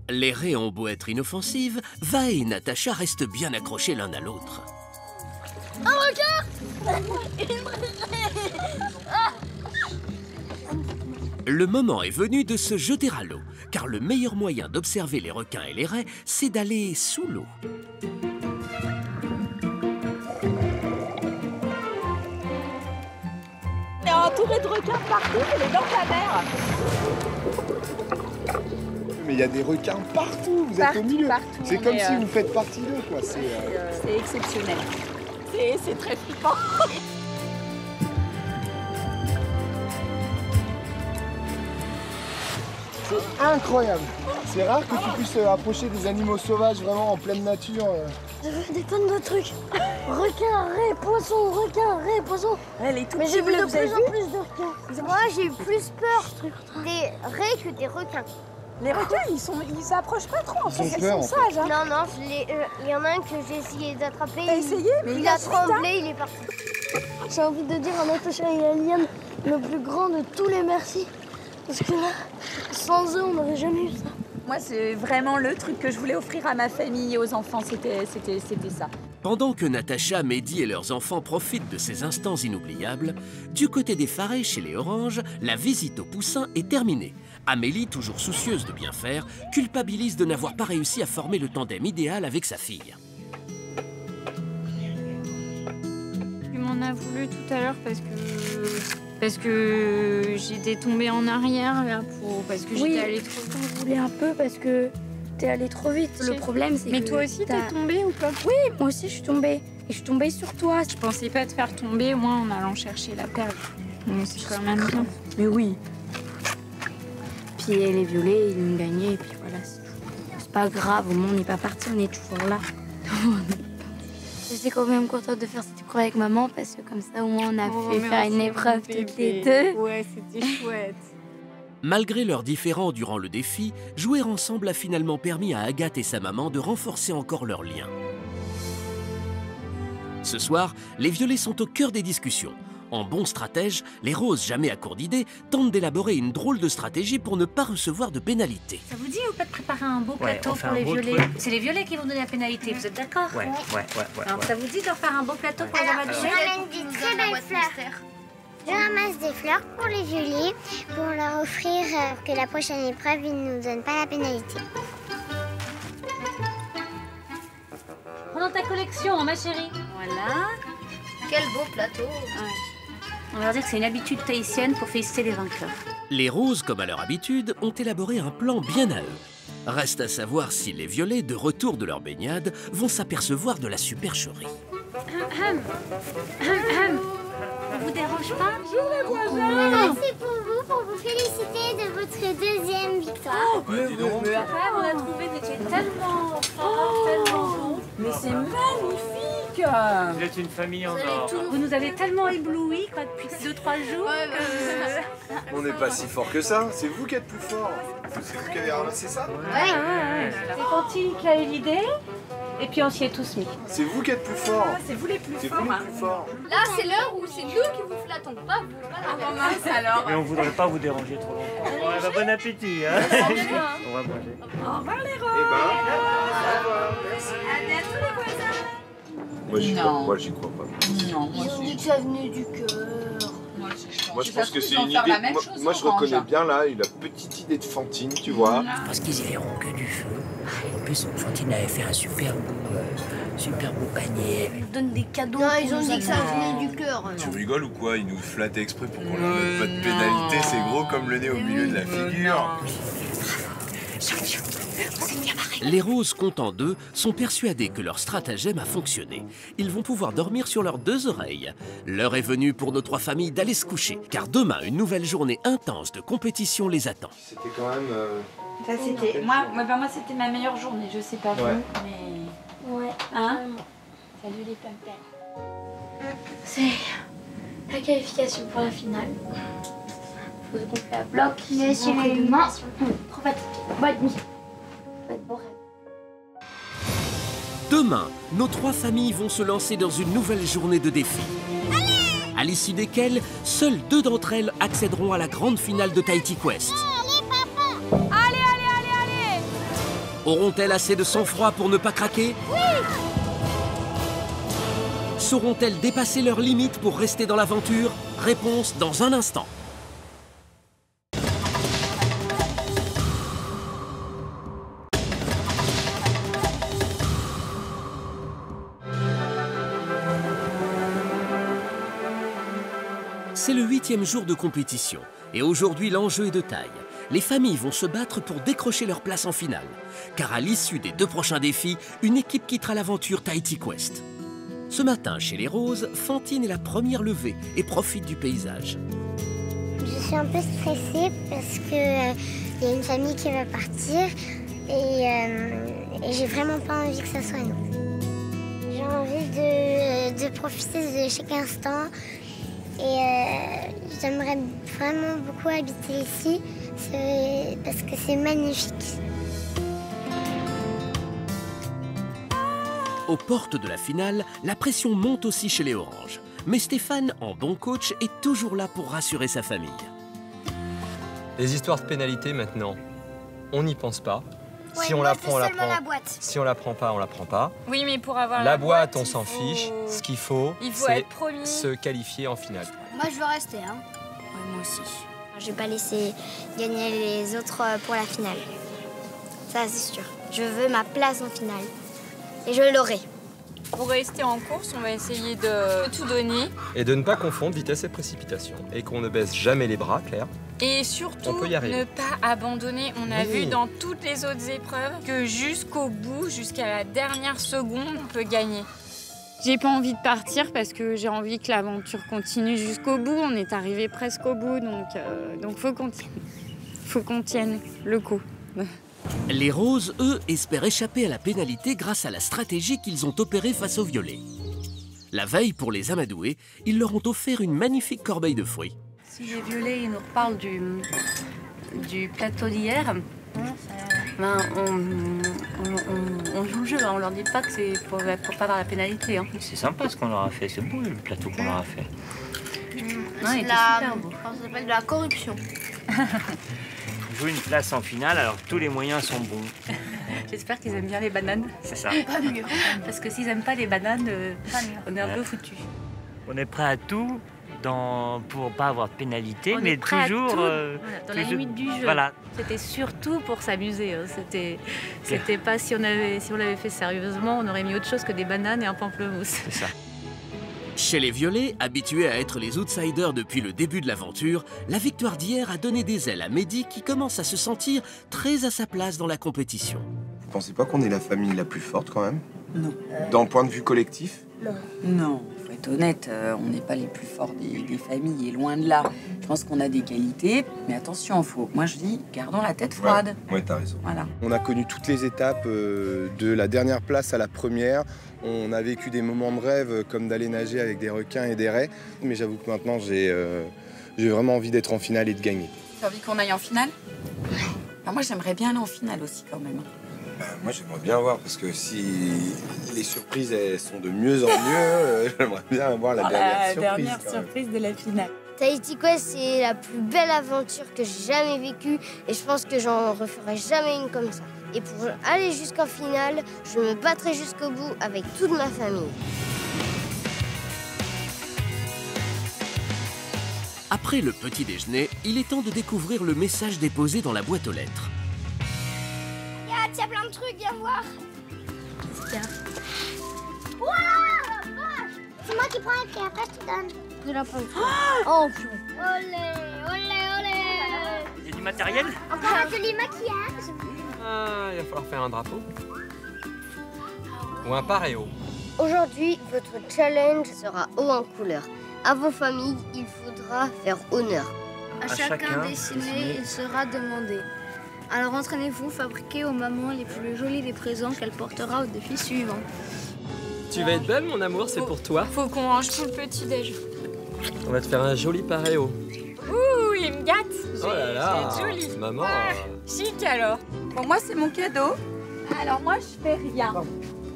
Les raies ont beau être inoffensives, Va et Natacha restent bien accrochés l'un à l'autre. Un requin. Le moment est venu de se jeter à l'eau, car le meilleur moyen d'observer les requins et les raies, c'est d'aller sous l'eau. On est entouré de requins partout, elle est dans la mer. Mais il y a des requins partout, vous êtes au milieu. C'est comme si vous faites partie d'eux, quoi. C'est exceptionnel. C'est très flippant. C'est incroyable. C'est rare que tu puisses approcher des animaux sauvages vraiment en pleine nature. J'ai vu des tonnes de trucs. Requins, raies, poissons, requins, raies, poissons. Elle est toute Mais j'ai vu de bleue, vous avez plus en plus de requins. Moi, j'ai eu plus peur des raies que des requins. Les requins, ils s'approchent pas trop, en fait. Ils sont sages. Hein. Non, il y en a un que j'ai essayé d'attraper. T'as essayé? Mais il a tremblé, il est parti. J'ai envie de dire à Natacha et à Liane, le plus grand de tous les merci. Parce que là, sans eux, on n'aurait jamais eu ça. Moi, c'est vraiment le truc que je voulais offrir à ma famille et aux enfants, c'était ça. Pendant que Natacha, Mehdi et leurs enfants profitent de ces instants inoubliables, du côté des Farés, chez les Oranges, la visite aux poussins est terminée. Amélie, toujours soucieuse de bien faire, culpabilise de n'avoir pas réussi à former le tandem idéal avec sa fille. Tu m'en as voulu tout à l'heure parce que j'étais tombée en arrière là parce que j'étais allée trop vite. Je voulais un peu parce que t'es allée trop vite. Le problème, c'est que... Mais toi aussi, t'es tombée ou pas? Oui, moi aussi, je suis tombée. Et je suis tombée sur toi. Je pensais pas te faire tomber, moi, en allant chercher la perle. Donc c'est quand même bien. Mais oui. Puis les violets, ils ont gagné, et puis voilà, c'est tout. C'est pas grave, au moins, on n'est pas parti, on est toujours là. J'étais quand même contente de faire cette épreuve avec maman, parce que comme ça, au moins, on a fait faire une épreuve toutes les deux. Ouais, c'était chouette. Malgré leurs différends durant le défi, jouer ensemble a finalement permis à Agathe et sa maman de renforcer encore leur lien. Ce soir, les violets sont au cœur des discussions. En bons stratèges, les roses, jamais à court d'idées, tentent d'élaborer une drôle de stratégie pour ne pas recevoir de pénalité. Ça vous dit ou pas de préparer un beau plateau pour les violets? C'est les violets qui vont donner la pénalité, vous êtes d'accord? Ouais. Alors ça vous dit de faire un beau plateau pour les Alors, violets? je ramène des très belles fleurs. Je ramasse des fleurs pour les violets, pour leur offrir que la prochaine épreuve, ils ne nous donnent pas la pénalité. Prends dans ta collection, ma chérie. Voilà. Quel beau plateau. On va leur dire que c'est une habitude tahitienne pour féliciter les vainqueurs. Les roses, comme à leur habitude, ont élaboré un plan bien à eux. Reste à savoir si les violets, de retour de leur baignade, vont s'apercevoir de la supercherie. Ça vous dérange pas? Bonjour les voisins. Ah, c'est pour vous féliciter de votre deuxième victoire. Mais après, on a trouvé des tellement beaux. Mais c'est magnifique. Vous êtes une famille en or. Vous nous avez tellement éblouis depuis 2-3 jours que... On n'est pas si fort que ça. C'est vous qui êtes plus fort. C'est vous qui avez ramassé ça? Ouais. C'est Fantine qui a eu l'idée. Et puis on s'y est tous mis. C'est vous qui êtes plus fort. C'est vous les plus C'est forts. vous les plus forts. Là, c'est l'heure où c'est nous qui vous flattons, pas vous. Mince alors. Mais on voudrait pas vous déranger trop longtemps. Ouais, bah, bon appétit. Hein. On va manger. Au revoir les roses. Eh ben, au revoir. Merci. À bientôt les voisins. Moi, j'y crois pas. Non, moi Ils ont dit que ça venait du cœur. Moi, je pense que c'est une idée. Moi, je reconnais bien là la petite idée de Fantine, tu vois. Parce qu'ils y verront que du feu. En plus, Fantine avait fait un super beau panier. Ils nous donnent des cadeaux. Non, ils ont dit que ça venait du cœur. Tu rigoles ou quoi? Ils nous flattaient exprès pour qu'on leur mette pas de pénalité. C'est gros comme le nez au milieu de la figure. C'est bien. Les roses, comptant d'eux, sont persuadés que leur stratagème a fonctionné. Ils vont pouvoir dormir sur leurs 2 oreilles. L'heure est venue pour nos 3 familles d'aller se coucher, car demain, une nouvelle journée intense de compétition les attend. C'était quand même... Ça, c'était... Moi, c'était ma meilleure journée. Je sais pas vous, mais... Ouais. Hein? Salut les pampas. C'est la qualification pour la finale. Faut qu'on fait à bloc. Mais sur les mains, trop fatigué. Bonne nuit. Demain, nos 3 familles vont se lancer dans une nouvelle journée de défis. À l'issue desquelles, seules 2 d'entre elles accéderont à la grande finale de Tahiti Quest. Allez. Auront-elles assez de sang-froid pour ne pas craquer? Oui. Sauront-elles dépasser leurs limites pour rester dans l'aventure? Réponse dans un instant. C'est le 8e jour de compétition et aujourd'hui l'enjeu est de taille. Les familles vont se battre pour décrocher leur place en finale. Car à l'issue des 2 prochains défis, une équipe quittera l'aventure Tahiti Quest. Ce matin, chez les Roses, Fantine est la première levée et profite du paysage. Je suis un peu stressée parce qu'il y a une famille qui va partir et j'ai vraiment pas envie que ça soit nous. J'ai envie de profiter de chaque instant et j'aimerais vraiment beaucoup habiter ici parce que c'est magnifique. Aux portes de la finale, la pression monte aussi chez les Oranges. Mais Stéphane, en bon coach, est toujours là pour rassurer sa famille. Les histoires de pénalité maintenant, on n'y pense pas. Ouais, si on la prend, on la prend. La boîte. Si on la prend pas, on la prend pas. Oui, mais pour avoir la boîte, on s'en fiche. Ce qu'il faut, c'est se qualifier en finale. Moi, je veux rester. Hein. Ouais, moi aussi. Je vais pas laisser gagner les autres pour la finale. Ça, c'est sûr. Je veux ma place en finale. Et je l'aurai. Pour rester en course, on va essayer de tout donner. Et de ne pas confondre vitesse et précipitation. Et qu'on ne baisse jamais les bras, Claire. Et surtout, on peut y arriver. Ne pas abandonner. On a vu dans toutes les autres épreuves que jusqu'au bout, jusqu'à la dernière seconde, on peut gagner. J'ai pas envie de partir parce que j'ai envie que l'aventure continue jusqu'au bout. On est arrivé presque au bout, donc faut qu'on tienne le coup. Les Roses, eux, espèrent échapper à la pénalité grâce à la stratégie qu'ils ont opérée face aux Violets. La veille, pour les amadouer, ils leur ont offert une magnifique corbeille de fruits. Si les Violets ils nous reparlent du plateau d'hier, ben on joue le jeu, on leur dit pas que c'est pour pas avoir la pénalité. Hein. C'est sympa ce qu'on leur a fait, c'est beau le plateau qu'on leur a fait. Ouais, ça s'appelle de la corruption. On joue une place en finale alors que tous les moyens sont bons. J'espère qu'ils aiment bien les bananes. C'est ça. Pas mieux. Parce que s'ils aiment pas les bananes, on est un peu foutus. On est prêt à tout pour pas avoir de pénalité, mais toujours dans la toujours, limite du jeu. Voilà. C'était surtout pour s'amuser. Hein. C'était pas si on l'avait fait sérieusement, on aurait mis autre chose que des bananes et un pamplemousse. C'est ça. Chez les Violets, habitués à être les outsiders depuis le début de l'aventure, la victoire d'hier a donné des ailes à Mehdi qui commence à se sentir très à sa place dans la compétition. Vous pensez pas qu'on est la famille la plus forte quand même? Non. Dans le point de vue collectif? Non, faut être honnête, on n'est pas les plus forts des familles, et loin de là. Je pense qu'on a des qualités, mais attention, moi je dis, gardons la tête froide. Ouais, t'as raison. Voilà. On a connu toutes les étapes de la dernière place à la première. On a vécu des moments de rêve comme d'aller nager avec des requins et des raies. Mais j'avoue que maintenant, j'ai vraiment envie d'être en finale et de gagner. T'as envie qu'on aille en finale? Alors moi, j'aimerais bien aller en finale aussi quand même. Moi, j'aimerais bien voir, parce que si les surprises elles sont de mieux en mieux, j'aimerais bien avoir la dernière surprise de la finale. Tahiti Quest, c'est la plus belle aventure que j'ai jamais vécue et je pense que j'en referai jamais une comme ça. Et pour aller jusqu'en finale, je me battrai jusqu'au bout avec toute ma famille. Après le petit déjeuner, il est temps de découvrir le message déposé dans la boîte aux lettres. Il y a plein de trucs, viens voir. C'est moi qui prends et puis après je te donne. Je la prends. Oh, olé, olé, olé. Il y a du matériel? Encore un joli maquillage. Ah, il va falloir faire un drapeau. Ou un paréo. Aujourd'hui, votre challenge sera haut en couleur. À vos familles, il faudra faire honneur. À chacun dessiné, il sera demandé. Alors entraînez-vous, fabriquez aux mamans les plus jolis des présents qu'elle portera au défi suivant. Tu vas être belle, mon amour, c'est pour toi. Faut qu'on range tout le petit-déj. On va te faire un joli paréo. Ouh, il me gâte. Oh là là, c'est joli. maman. Ah, chic alors. Bon, moi, c'est mon cadeau. Alors moi, je fais rien.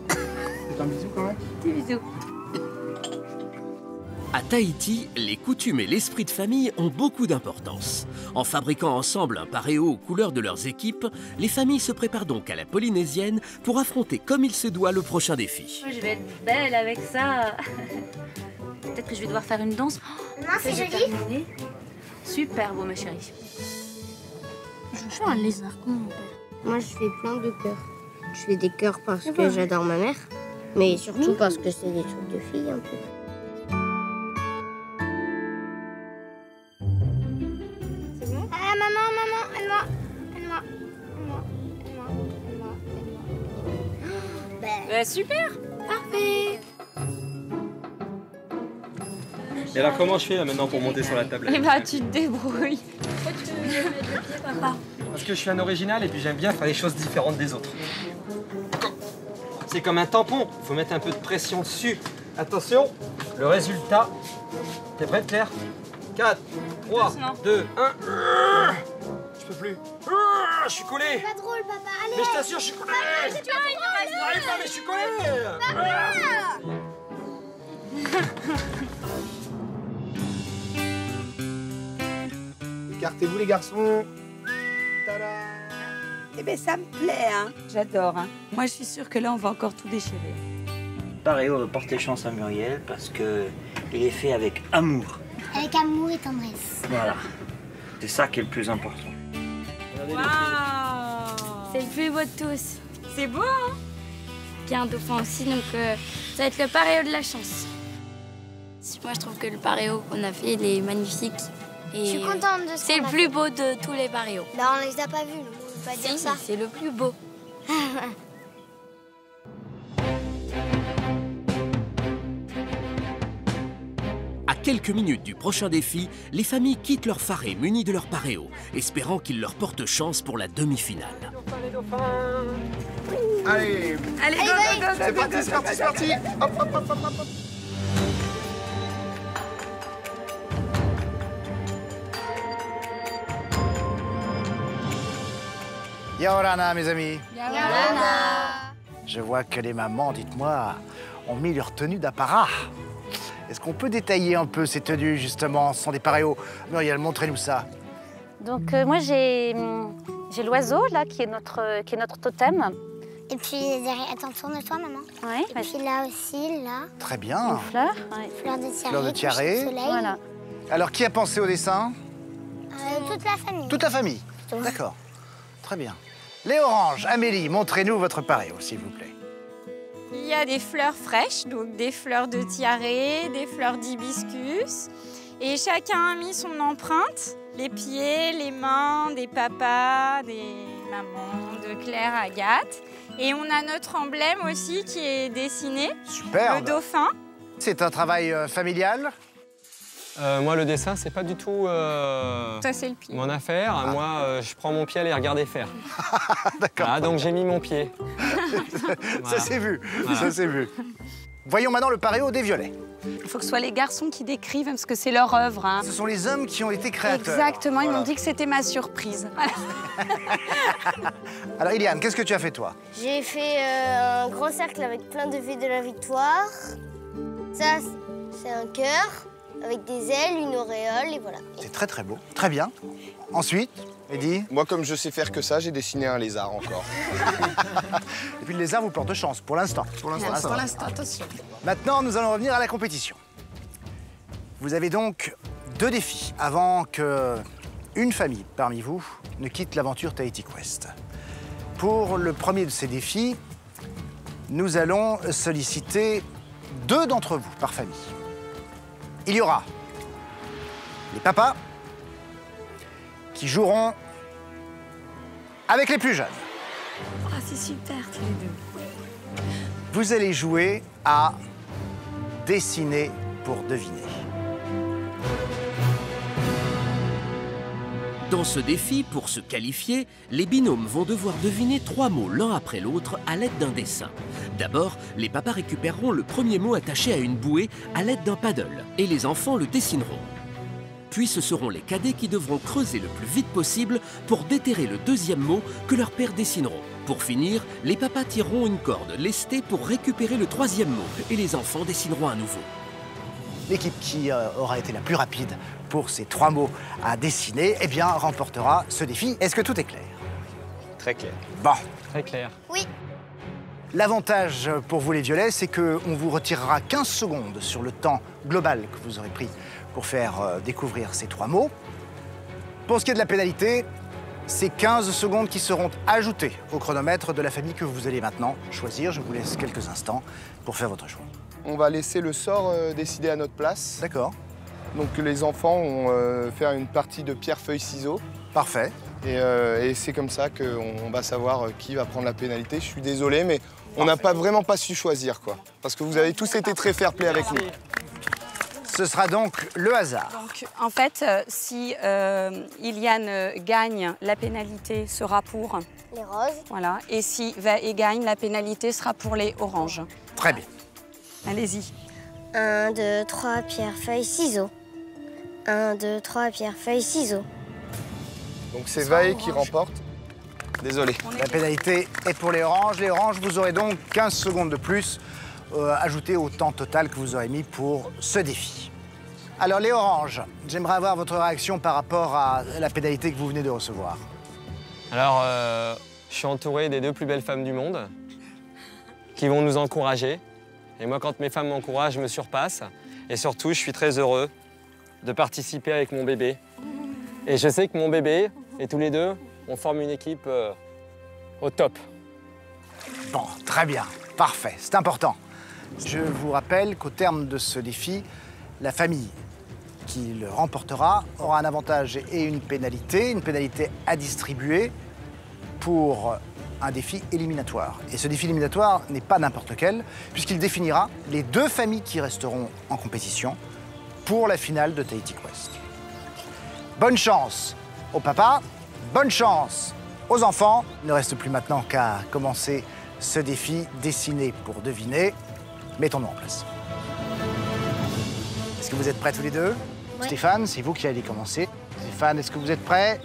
C'est un bisou quand même. Petit bisou. À Tahiti, les coutumes et l'esprit de famille ont beaucoup d'importance. En fabriquant ensemble un paréo aux couleurs de leurs équipes, les familles se préparent donc à la polynésienne pour affronter comme il se doit le prochain défi. Je vais être belle avec ça. Peut-être que je vais devoir faire une danse. Non, c'est joli. Terminé. Super beau, ma chérie. Je fais un lézard, comment on appelle? Moi, je fais plein de cœurs. Je fais des cœurs parce que j'adore ma mère, mais surtout parce que c'est des trucs de filles un peu. Ah, maman, aide-moi. Bah, super. Parfait. Et alors, comment je fais là maintenant pour monter sur la table? Eh bah, tu te débrouilles. Pourquoi tu veux mettre le pied, papa? Parce que je suis un original et puis j'aime bien faire les choses différentes des autres. C'est comme un tampon, il faut mettre un peu de pression dessus. Attention, le résultat. T'es prête, Claire? 4, 3, 2, 1. Je peux plus. Je suis collé. C'est pas drôle, papa. Allez. Mais je t'assure, je suis collé. C'est pas drôle. Je n'arrive pas, mais je suis collé. Écartez-vous les garçons. Tada. Eh bien, ça me plaît, hein. J'adore, hein. Moi, je suis sûre que là, on va encore tout déchirer. Paréo va porter chance à Muriel parce que il est fait avec amour. Avec amour et tendresse. Voilà. C'est ça qui est le plus important. Waouh. C'est le plus beau de tous. C'est beau, hein? Il y a un dauphin aussi, donc ça va être le paréo de la chance. Moi, je trouve que le paréo qu'on a fait, il est magnifique. Et Je suis contente de ce c'est qu'on le a plus fait. beau de tous les paréos. Bah, on les a pas vus, donc on peut pas dire ça. C'est le plus beau. À quelques minutes du prochain défi, les familles quittent leur faré munis de leur paréo, espérant qu'il leur porte chance pour la demi-finale. Allez. Allez, go, go, go, C'est go, parti, go, c'est go, parti, go, c'est parti. Hop, hop, hop, hop, hop. Yorana, mes amis. Je vois que les mamans, dites-moi, ont mis leur tenue d'apparat. Est-ce qu'on peut détailler un peu ces tenues, justement? Ce sont des paréos. Muriel, montrez-nous ça. Donc moi j'ai l'oiseau là qui est notre totem. Et puis derrière, attends, tourne-toi, maman. Ouais. Et puis là aussi, là, Très bien. Une fleur. Ouais. fleur de tiare. Fleur de tiare. Voilà. Alors, qui a pensé au dessin? Toute la famille. Toute la famille. D'accord. Très bien. Les oranges, Amélie, montrez-nous votre paréo, s'il vous plaît. Il y a des fleurs fraîches, donc des fleurs de tiare, des fleurs d'hibiscus. Et chacun a mis son empreinte. Les pieds, les mains des papas, des mamans, de Claire, Agathe. Et on a notre emblème aussi qui est dessiné. Super. Le dauphin. C'est un travail familial? Moi, le dessin, c'est pas du tout Ça, c'est le pied. mon affaire. Ah. Moi, je prends mon pied à les regarder faire. D'accord. Ah, donc j'ai mis mon pied. Ça s'est vu, Voilà. ça s'est vu. Voyons maintenant le paréo des violets. Il faut que ce soit les garçons qui décrivent, parce que c'est leur œuvre. Hein. Ce sont les hommes qui ont été créateurs. Exactement, ils Voilà. m'ont dit que c'était ma surprise. Voilà. Alors, Iliane, qu'est-ce que tu as fait, toi? J'ai fait un grand cercle avec plein de V de la victoire. Ça, c'est un cœur avec des ailes, une auréole et voilà. C'est très, très beau. Très bien. Ensuite, Eddy? Moi, comme je sais faire que ça, j'ai dessiné un lézard encore. Et puis le lézard vous porte chance, pour l'instant. Pour l'instant, ça Pour va. l'instant, attention. Maintenant, nous allons revenir à la compétition. Vous avez donc 2 défis avant que une famille parmi vous ne quitte l'aventure Tahiti Quest. Pour le premier de ces défis, nous allons solliciter 2 d'entre vous par famille. Il y aura les papas qui joueront avec les plus jeunes. c'est super tous les deux. Vous allez jouer à dessiner pour deviner. Dans ce défi, pour se qualifier, les binômes vont devoir deviner 3 mots l'un après l'autre à l'aide d'un dessin. D'abord, les papas récupéreront le premier mot attaché à une bouée à l'aide d'un paddle et les enfants le dessineront. Puis ce seront les cadets qui devront creuser le plus vite possible pour déterrer le deuxième mot que leurs pères dessineront. Pour finir, les papas tireront une corde lestée pour récupérer le troisième mot et les enfants dessineront à nouveau. L'équipe qui aura été la plus rapide pour ces 3 mots à dessiner, eh bien, remportera ce défi. Est-ce que tout est clair? Très clair. Bon. Très clair. Oui. L'avantage pour vous les violets, c'est qu'on vous retirera 15 secondes sur le temps global que vous aurez pris pour faire découvrir ces 3 mots. Pour ce qui est de la pénalité, c'est 15 secondes qui seront ajoutées au chronomètre de la famille que vous allez maintenant choisir. Je vous laisse quelques instants pour faire votre choix. On va laisser le sort décider à notre place. D'accord. Donc les enfants vont faire une partie de pierre, feuille, ciseaux. Parfait. Et c'est comme ça qu'on va savoir qui va prendre la pénalité. Je suis désolé, mais on n'a vraiment pas su choisir, quoi. Parce que vous avez tous été très fair-play avec nous. Ce sera donc le hasard. Donc, en fait, si Iliane gagne, la pénalité sera pour les roses. Voilà. Et si Vae gagne, la pénalité sera pour les oranges. Très bien. Allez-y. 1, 2, 3, pierre, feuille, ciseaux. 1, 2, 3, pierre, feuille, ciseaux. Donc c'est Vae qui remporte. Désolé. La pénalité est pour les oranges. Les oranges, vous aurez donc 15 secondes de plus ajoutées au temps total que vous aurez mis pour ce défi. Alors les oranges, j'aimerais avoir votre réaction par rapport à la pénalité que vous venez de recevoir. Alors, je suis entouré des 2 plus belles femmes du monde qui vont nous encourager. Et moi, quand mes femmes m'encouragent, je me surpasse. Et surtout, je suis très heureux de participer avec mon bébé. Et je sais que mon bébé et tous les deux, on forme une équipe au top. Bon, très bien, parfait, c'est important. Je vous rappelle qu'au terme de ce défi, la famille qui le remportera aura un avantage et une pénalité à distribuer pour un défi éliminatoire. Et ce défi éliminatoire n'est pas n'importe lequel, puisqu'il définira les 2 familles qui resteront en compétition pour la finale de Tahiti Quest. Bonne chance aux papas, bonne chance aux enfants. Il ne reste plus maintenant qu'à commencer ce défi dessiné pour deviner. Mettons-nous en place. Est-ce que vous êtes prêts tous les deux? Oui. Stéphane, c'est vous qui allez commencer. Stéphane, est-ce que vous êtes prêts?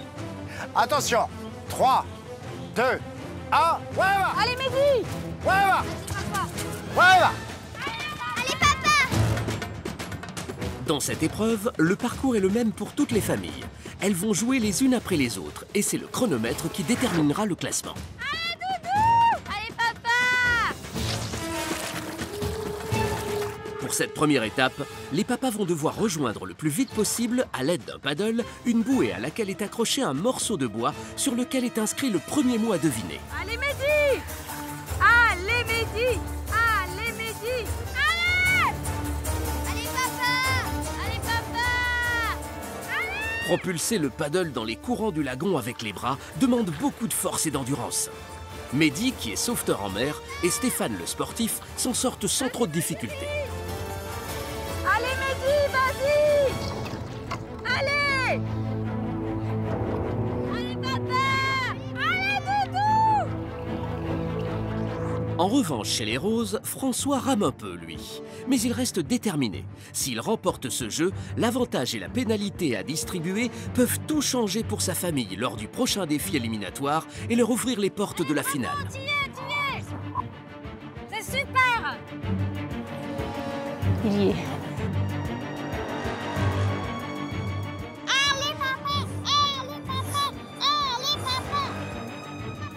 Attention, 3, 2, 1, ouais, va. Allez, Mehdi! Ouais, va. Ouais, va. Allez, papa! Dans cette épreuve, le parcours est le même pour toutes les familles. Elles vont jouer les unes après les autres et c'est le chronomètre qui déterminera le classement. Allez, papa! Pour cette première étape, les papas vont devoir rejoindre le plus vite possible, à l'aide d'un paddle, une bouée à laquelle est accroché un morceau de bois sur lequel est inscrit le premier mot à deviner. Allez, Mehdi! Allez, Mehdi! Allez, Mehdi! Allez! Allez, papa! Allez, papa! Propulser le paddle dans les courants du lagon avec les bras demande beaucoup de force et d'endurance. Mehdi, qui est sauveteur en mer, et Stéphane, le sportif, s'en sortent sans trop de difficultés. Allez, Mehdi, vas-y! Allez! Allez, papa! Allez, Doudou! En revanche, chez les roses, François rame un peu, lui. Mais il reste déterminé. S'il remporte ce jeu, l'avantage et la pénalité à distribuer peuvent tout changer pour sa famille lors du prochain défi éliminatoire et leur ouvrir les portes de la finale. C'est super! Il y est. Allez, papa! Allez, papa! Allez, papa!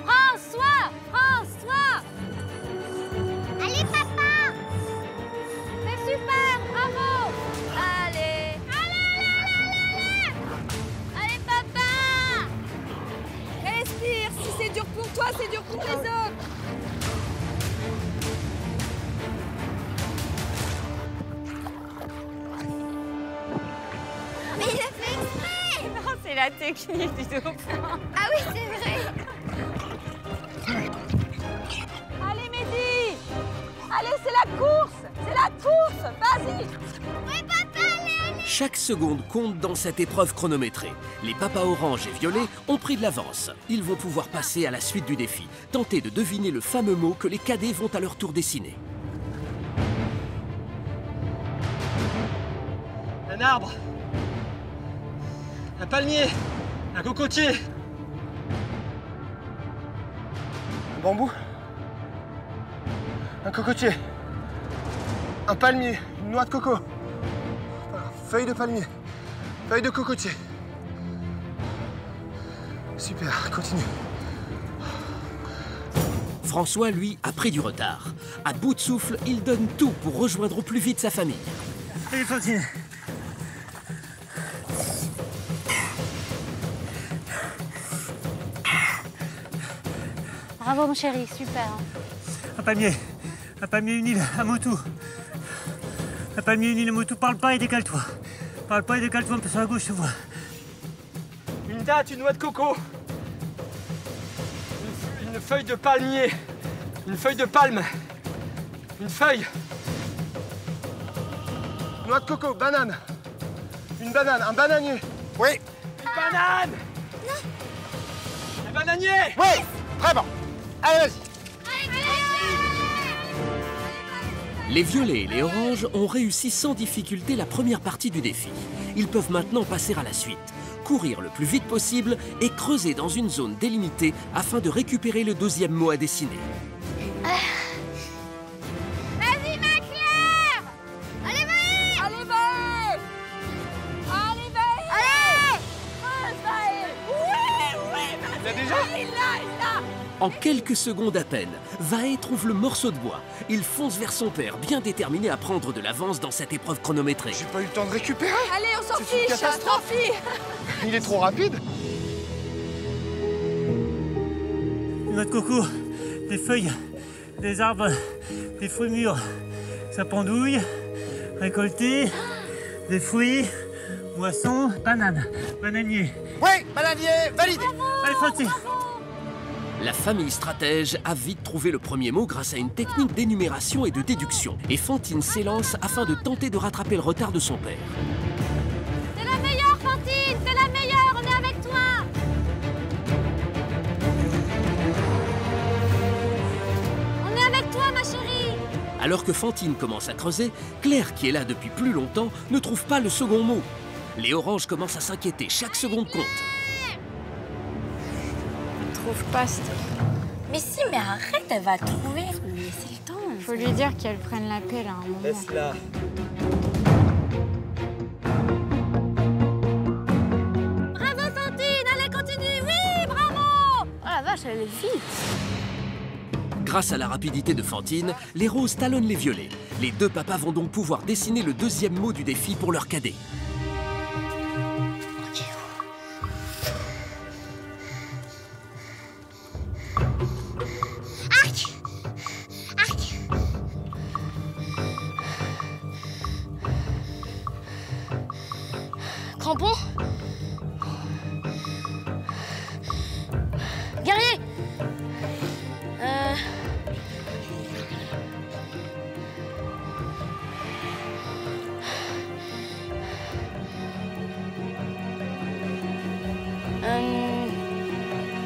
François! François! Allez, papa! C'est super! Bravo! Allez! Allez! Allez, papa! Respire! Si c'est dur pour toi, c'est dur pour les autres! Mais il a fait exprès! Non, c'est la technique du dauphin. Ah oui, c'est vrai! Allez, c'est la course! C'est la course! Vas-y! Oui, papa, allez! Chaque seconde compte dans cette épreuve chronométrée. Les papas orange et violet ont pris de l'avance. Ils vont pouvoir passer à la suite du défi, tenter de deviner le fameux mot que les cadets vont à leur tour dessiner. Un arbre, un palmier, un cocotier. Un bambou, un cocotier, un palmier, une noix de coco, feuille de palmier, feuille de cocotier. Super, continue. François, lui, a pris du retard. À bout de souffle, il donne tout pour rejoindre au plus vite sa famille. Allez, Fantine. Bravo mon chéri, super. Un palmier, une île, un motou. Un palmier, une île, un motou, parle pas et décale-toi. Parle pas et décale-toi un peu sur la gauche, je vois. Une date, une noix de coco. Une feuille de palmier. Une feuille de palme. Une feuille. Noix de coco, banane. Une banane, un bananier. Oui. Une banane. Un bananier. Oui, très bon. Allez, vas-y. Les violets et les oranges ont réussi sans difficulté la première partie du défi. Ils peuvent maintenant passer à la suite, courir le plus vite possible et creuser dans une zone délimitée afin de récupérer le deuxième mot à dessiner. Vas-y, ma Claire! Allez, Vaé! Allez, Vaé! Allez, Vaé! Allez! Creuse, Vaé! Oui, vas-y! Il y a déjà? Il l'a! En quelques secondes à peine, Vaé trouve le morceau de bois. Il fonce vers son père, bien déterminé à prendre de l'avance dans cette épreuve chronométrée. J'ai pas eu le temps de récupérer. Allez, on s'en C'est une fiche! catastrophe. Tant pis! Il est trop rapide. Une noix de coco, des feuilles, des arbres, des fruits mûrs. Ça pendouille, récolté, des fruits, moissons, banane, bananier. Oui, bananier, validé. Allez, Fantine. La famille stratège a vite trouvé le premier mot grâce à une technique d'énumération et de déduction. Et Fantine s'élance afin de tenter de rattraper le retard de son père. C'est la meilleure, Fantine! C'est la meilleure! On est avec toi! On est avec toi, ma chérie! Alors que Fantine commence à creuser, Claire, qui est là depuis plus longtemps, ne trouve pas le second mot. Les oranges commencent à s'inquiéter, chaque seconde compte. Je trouve pas, Steph. Mais si, mais arrête, elle va trouver. Faut lui laisser le temps. Faut lui dire qu'elle prenne la pelle à un moment. Laisse-la. Bravo, Fantine! Allez, continue! Oui, bravo! Oh la vache, elle est vite! Grâce à la rapidité de Fantine, les roses talonnent les violets. Les deux papas vont donc pouvoir dessiner le deuxième mot du défi pour leur cadet. Crampon. Guerrier.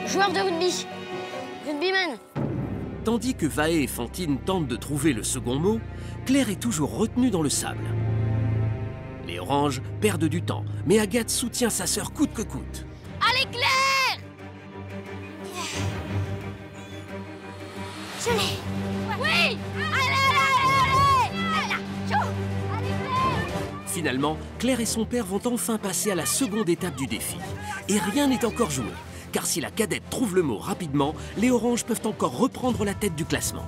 Joueur de rugby. Rugbyman. Tandis que Vaé et Fantine tentent de trouver le second mot, Claire est toujours retenue dans le sable. Les oranges perdent du temps, mais Agathe soutient sa sœur coûte que coûte. Allez, Claire! Je l'ai. Oui! Allez! Là, chaud! Allez, Claire! Finalement, Claire et son père vont enfin passer à la seconde étape du défi. Et rien n'est encore joué, car si la cadette trouve le mot rapidement, les oranges peuvent encore reprendre la tête du classement.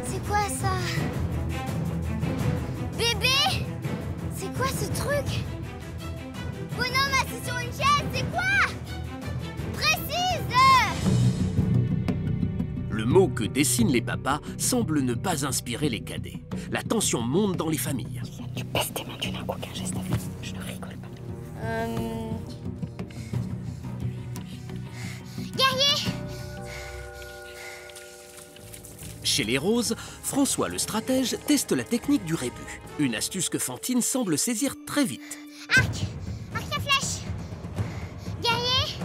C'est quoi ça? Bébé? C'est quoi ce truc? Bonhomme assis sur une chaise, c'est quoi? Précise! Le mot que dessinent les papas semble ne pas inspirer les cadets. La tension monte dans les familles. Tu baisses tes mains, tu n'as aucun geste à faire. Je ne rigole pas. Guerrier! Chez les roses, François le stratège teste la technique du rébut. Une astuce que Fantine semble saisir très vite. Arc à flèche. Guerrier.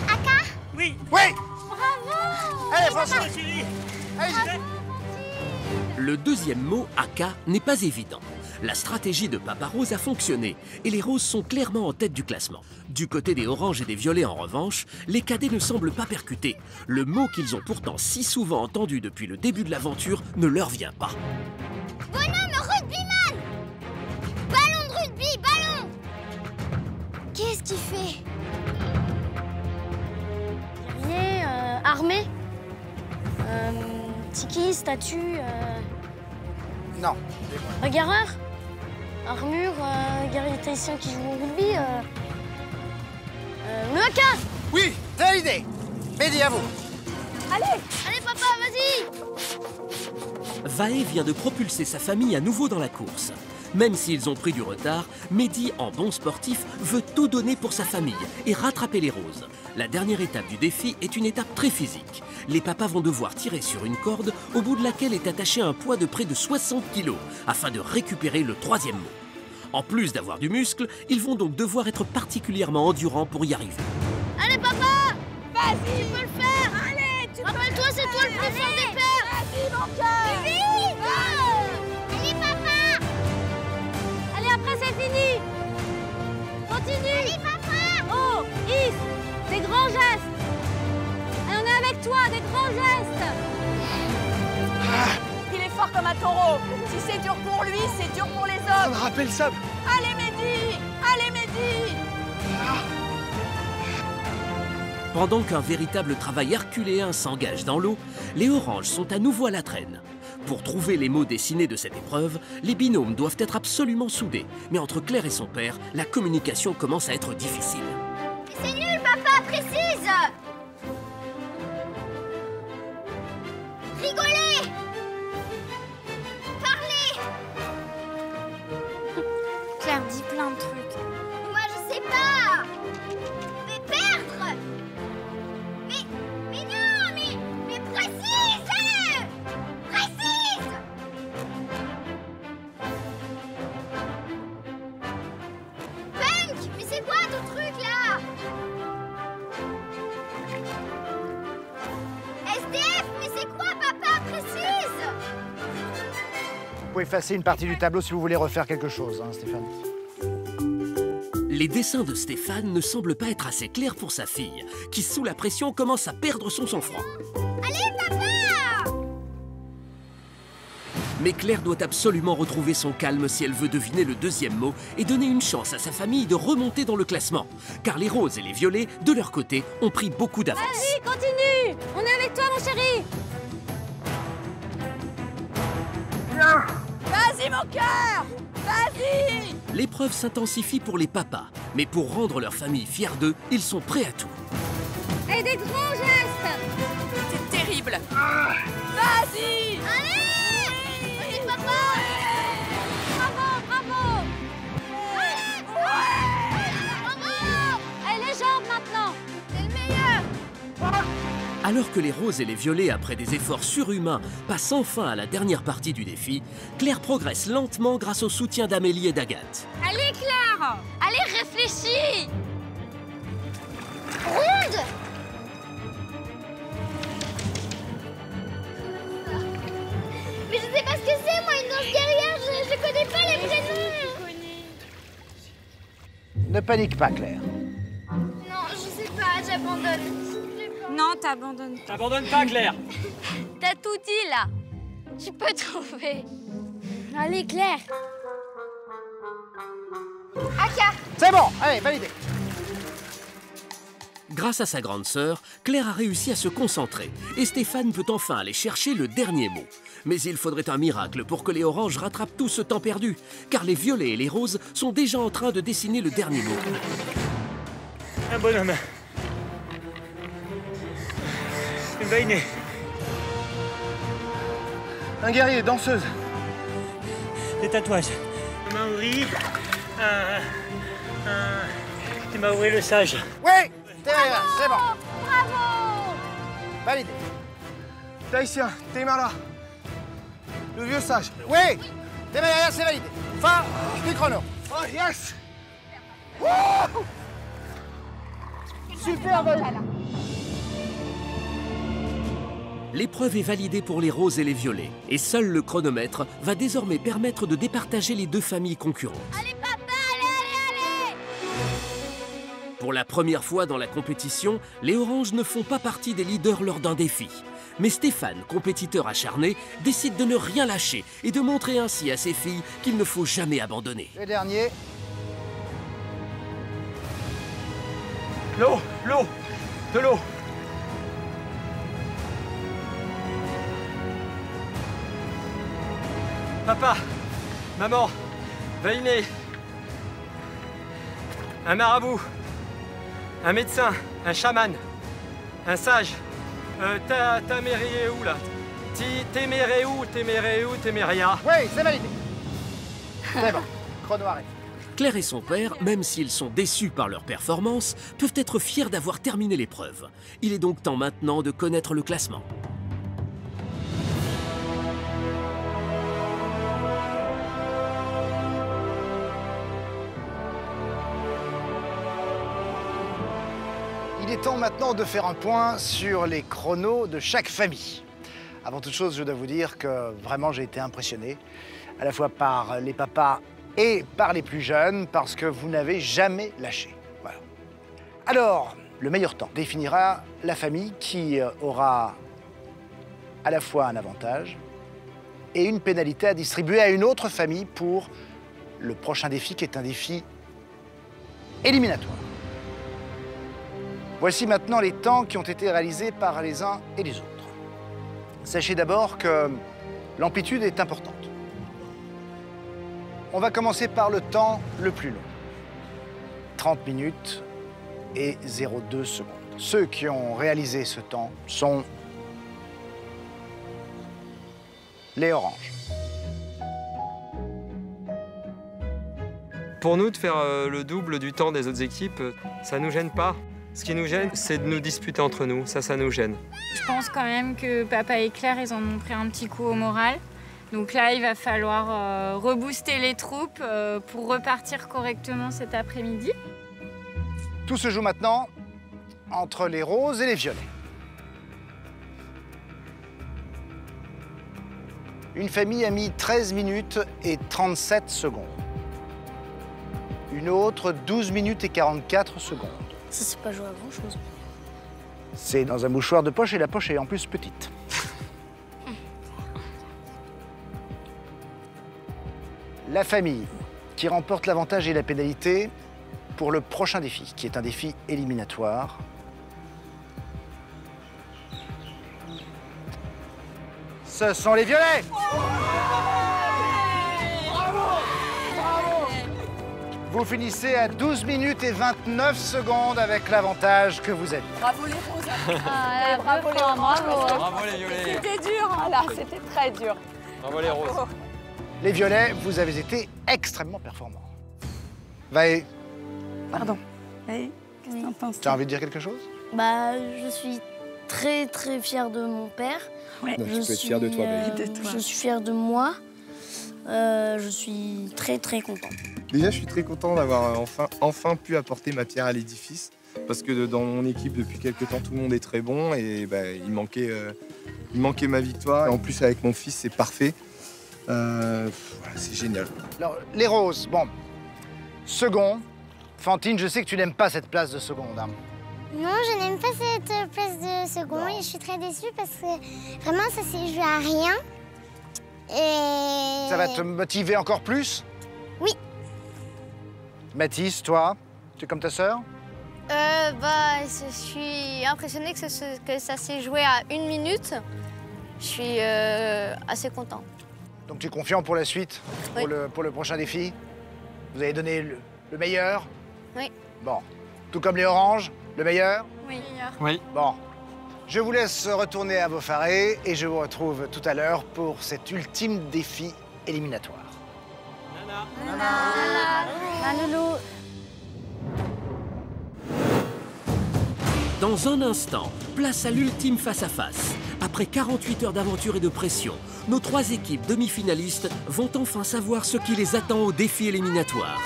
Aka. Oui. Oui. Bravo. Allez, François. Allez, Le deuxième mot, Aka, n'est pas évident. La stratégie de Papa Rose a fonctionné et les roses sont clairement en tête du classement. Du côté des oranges et des violets en revanche, les cadets ne semblent pas percutés. Le mot qu'ils ont pourtant si souvent entendu depuis le début de l'aventure ne leur vient pas. Bonhomme rugbyman. Ballon de rugby, ballon. Qu'est-ce qu'il fait? Guerrier, armé. Tiki, statue. Non. Bagarreur. Armure, guerrier tahitien qui joue au rugby. Le haka. Oui, t'as l'idée. Mehdi, à vous. Allez. Allez, papa, vas-y. Vae vient de propulser sa famille à nouveau dans la course. Même s'ils ont pris du retard, Mehdi, en bon sportif, veut tout donner pour sa famille et rattraper les roses. La dernière étape du défi est une étape très physique. Les papas vont devoir tirer sur une corde au bout de laquelle est attaché un poids de près de 60 kg afin de récupérer le troisième mot. En plus d'avoir du muscle, ils vont donc devoir être particulièrement endurants pour y arriver. Allez, papa. Vas-y, tu peux le faire. Allez, tu rappelle-toi, c'est toi le plus fort des pères. Vas-y, mon cœur. Vite. Allez, papa. Allez, après, c'est fini. Continue. Allez, papa. Oh, Is, des grands gestes. Allez, on est avec toi, des grands gestes. Il est fort comme un taureau. Si c'est dur pour lui, c'est dur pour les autres. Ça me rappelle ça. Allez, Mehdi. Allez, Mehdi. Pendant qu'un véritable travail herculéen s'engage dans l'eau, les oranges sont à nouveau à la traîne. Pour trouver les mots dessinés de cette épreuve, les binômes doivent être absolument soudés. Mais entre Claire et son père, la communication commence à être difficile. C'est nul, papa, précise. Rigolez. Parlez. Claire dit plein de trucs. Moi, je sais pas. Mais perdre. Mais non, mais précise. Précise. Punk, mais c'est quoi ton truc là? SDF, mais c'est quoi, papa? Précise. Vous pouvez effacer une partie du tableau si vous voulez refaire quelque chose, hein, Stéphane. Les dessins de Stéphane ne semblent pas être assez clairs pour sa fille, qui sous la pression commence à perdre son sang-froid. Allez, papa. Mais Claire doit absolument retrouver son calme si elle veut deviner le deuxième mot et donner une chance à sa famille de remonter dans le classement. Car les roses et les violets, de leur côté, ont pris beaucoup d'avance. Vas-y, continue. On est avec toi, mon chéri. Vas-y, mon cœur. Vas-y. L'épreuve s'intensifie pour les papas, mais pour rendre leur famille fière d'eux, ils sont prêts à tout. Et des grands gestes. C'est terrible. Vas-y. Allez. Allez, papa. Bravo, bravo. Bravo. Allez, les jambes maintenant. C'est le meilleur. Alors que les roses et les violets, après des efforts surhumains, passent enfin à la dernière partie du défi, Claire progresse lentement grâce au soutien d'Amélie et d'Agathe. Allez, Claire. Allez, réfléchis. Ronde. Mais je sais pas ce que c'est, moi, une danse guerrière, je connais pas les prénoms. Ne panique pas, Claire. Non, je sais pas, j'abandonne. Non, t'abandonnes. T'abandonnes pas, Claire. T'as tout dit, là. Tu peux trouver. Allez, Claire. Aka. C'est bon, allez, validé. Grâce à sa grande sœur, Claire a réussi à se concentrer et Stéphane peut enfin aller chercher le dernier mot. Mais il faudrait un miracle pour que les oranges rattrapent tout ce temps perdu, car les violets et les roses sont déjà en train de dessiner le dernier mot. Un bonhomme. Une baïnée. Un guerrier, danseuse. Des tatouages. Un maori. Des maori le sage. Oui, c'est bon. Bravo. Validé. Tahitien, Temara. Le vieux sage. Oui. T'es derrière, c'est validé. Fin du chrono. Oh, yes. Wouh. Super, L'épreuve est validée pour les roses et les violets. Et seul le chronomètre va désormais permettre de départager les deux familles concurrentes. Allez, papa, allez. Pour la première fois dans la compétition, les oranges ne font pas partie des leaders lors d'un défi. Mais Stéphane, compétiteur acharné, décide de ne rien lâcher et de montrer ainsi à ses filles qu'il ne faut jamais abandonner. Le dernier. L'eau, de l'eau. Papa, maman, Vainé, un marabout, un médecin, un chaman, un sage. Taméréou là. Téméréa. Oui, c'est validé. C'est bon, chrono arrêté. Claire et son père, même s'ils sont déçus par leur performance, peuvent être fiers d'avoir terminé l'épreuve. Il est donc temps maintenant de connaître le classement. Il est temps maintenant de faire un point sur les chronos de chaque famille. Avant toute chose, je dois vous dire que vraiment j'ai été impressionné, à la fois par les papas et par les plus jeunes, parce que vous n'avez jamais lâché. Voilà. Alors, le meilleur temps définira la famille qui aura à la fois un avantage et une pénalité à distribuer à une autre famille pour le prochain défi qui est un défi éliminatoire. Voici maintenant les temps qui ont été réalisés par les uns et les autres. Sachez d'abord que l'amplitude est importante. On va commencer par le temps le plus long. 30 minutes et 0,2 secondes. Ceux qui ont réalisé ce temps sont les oranges. Pour nous, de faire le double du temps des autres équipes, ça nous gêne pas. Ce qui nous gêne, c'est de nous disputer entre nous. Ça nous gêne. Je pense quand même que papa et Claire, ils en ont pris un petit coup au moral. Donc là, il va falloir rebooster les troupes pour repartir correctement cet après-midi. Tout se joue maintenant entre les roses et les violets. Une famille a mis 13 minutes et 37 secondes. Une autre, 12 minutes et 44 secondes. Ça, c'est pas joué à grand-chose. C'est dans un mouchoir de poche et la poche est en plus petite. La famille qui remporte l'avantage et la pénalité pour le prochain défi, qui est un défi éliminatoire. Ce sont les violets! Vous finissez à 12 minutes et 29 secondes avec l'avantage que vous avez. Bravo les roses. Bravo les roses. Bravo les violets. C'était dur, hein, là, c'était très dur. Bravo les roses. Les violets, vous avez été extrêmement performants. Vaé, Pardon. Oui, qu'est-ce que t'en penses? tu as envie de dire quelque chose? Bah, je suis très très fière de mon père. Ouais. Donc, tu peux être fière de toi, Vaé. Je suis fière de moi. Je suis très très contente. Déjà, je suis très content d'avoir enfin pu apporter ma pierre à l'édifice. Parce que dans mon équipe, depuis quelques temps, tout le monde est très bon. Et il manquait ma victoire. Et en plus, avec mon fils, c'est parfait. Voilà, c'est génial. Alors, les roses, bon. Second. Fantine, je sais que tu n'aimes pas cette place de seconde. Hein. Non, je n'aime pas cette place de second et je suis très déçue parce que vraiment, ça s'est joué à rien. Et... Ça va te motiver encore plus? Oui. Mathis, toi, tu es comme ta sœur? Je suis impressionnée que ça s'est joué à 1 minute. Je suis assez content. Donc tu es confiant pour la suite, Oui. pour le prochain défi? Vous avez donné le meilleur? Oui. Bon. Tout comme les oranges, le meilleur? Oui. Oui. Bon. Je vous laisse retourner à vos farés et je vous retrouve tout à l'heure pour cet ultime défi éliminatoire. Loulou. Dans un instant, place à l'ultime face-à-face. Après 48 heures d'aventure et de pression, nos 3 équipes demi-finalistes vont enfin savoir ce qui les attend au défi éliminatoire.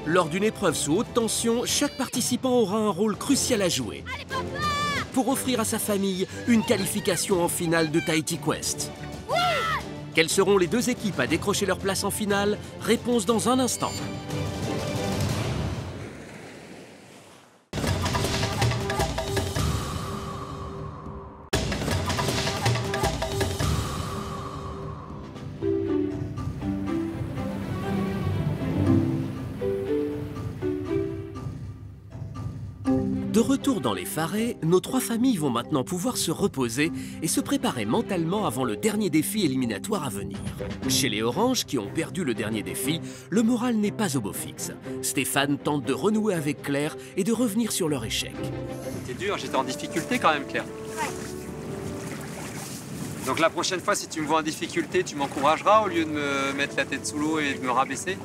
Lors d'une épreuve sous haute tension, chaque participant aura un rôle crucial à jouer pour offrir à sa famille une qualification en finale de Tahiti Quest. Quelles seront les 2 équipes à décrocher leur place en finale? Réponse dans un instant. De retour dans les Farais, nos 3 familles vont maintenant pouvoir se reposer et se préparer mentalement avant le dernier défi éliminatoire à venir. Chez les Oranges, qui ont perdu le dernier défi, le moral n'est pas au beau fixe. Stéphane tente de renouer avec Claire et de revenir sur leur échec. C'était dur, j'étais en difficulté quand même, Claire. Ouais. Donc la prochaine fois, si tu me vois en difficulté, tu m'encourageras au lieu de me mettre la tête sous l'eau et de me rabaisser?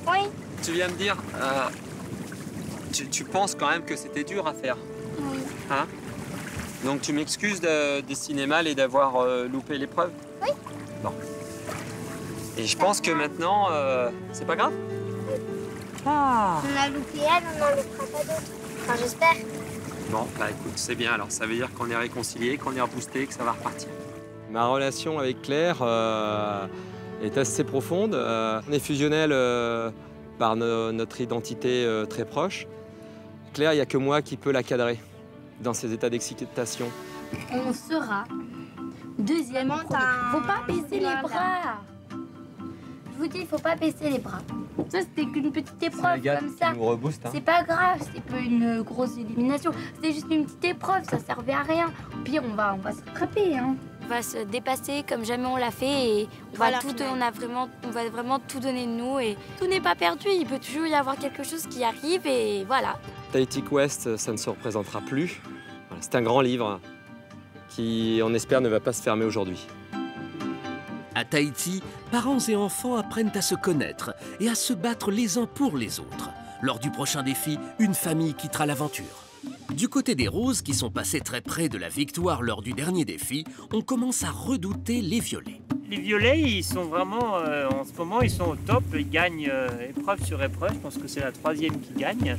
Oui. Tu viens me dire, tu penses quand même que c'était dur à faire? Oui. Hein? Donc tu m'excuses de dessiner mal et d'avoir loupé l'épreuve? Oui. Bon. Et je pense que maintenant, c'est pas grave? Ah. On a loupé elle, on n'en loupera pas d'autres. Enfin, j'espère. Bon, bah écoute, c'est bien alors. Ça veut dire qu'on est réconciliés, qu'on est reboosté, que ça va repartir. Ma relation avec Claire est assez profonde. On est fusionnels par notre identité très proche. Claire, il n'y a que moi qui peux la cadrer dans ses états d'excitation. On sera deuxième. Faut pas baisser les bras. Je vous dis, il faut pas baisser les bras. Ça, c'était qu'une petite épreuve comme ça. Nous rebooste, hein. C'est pas grave, c'est pas une grosse élimination. C'était juste une petite épreuve, ça servait à rien. Au pire, on va se rattraper. Hein. On va se dépasser comme jamais on l'a fait et on va vraiment tout donner de nous et tout n'est pas perdu. Il peut toujours y avoir quelque chose qui arrive et voilà. Tahiti Quest, ça ne se représentera plus. Voilà, c'est un grand livre qui, on espère, ne va pas se fermer aujourd'hui. À Tahiti, parents et enfants apprennent à se connaître et à se battre les uns pour les autres. Lors du prochain défi, une famille quittera l'aventure. Du côté des Roses, qui sont passés très près de la victoire lors du dernier défi, on commence à redouter les Violets. Les Violets, ils sont vraiment, en ce moment, ils sont au top. Ils gagnent épreuve sur épreuve. Je pense que c'est la 3e qui gagne.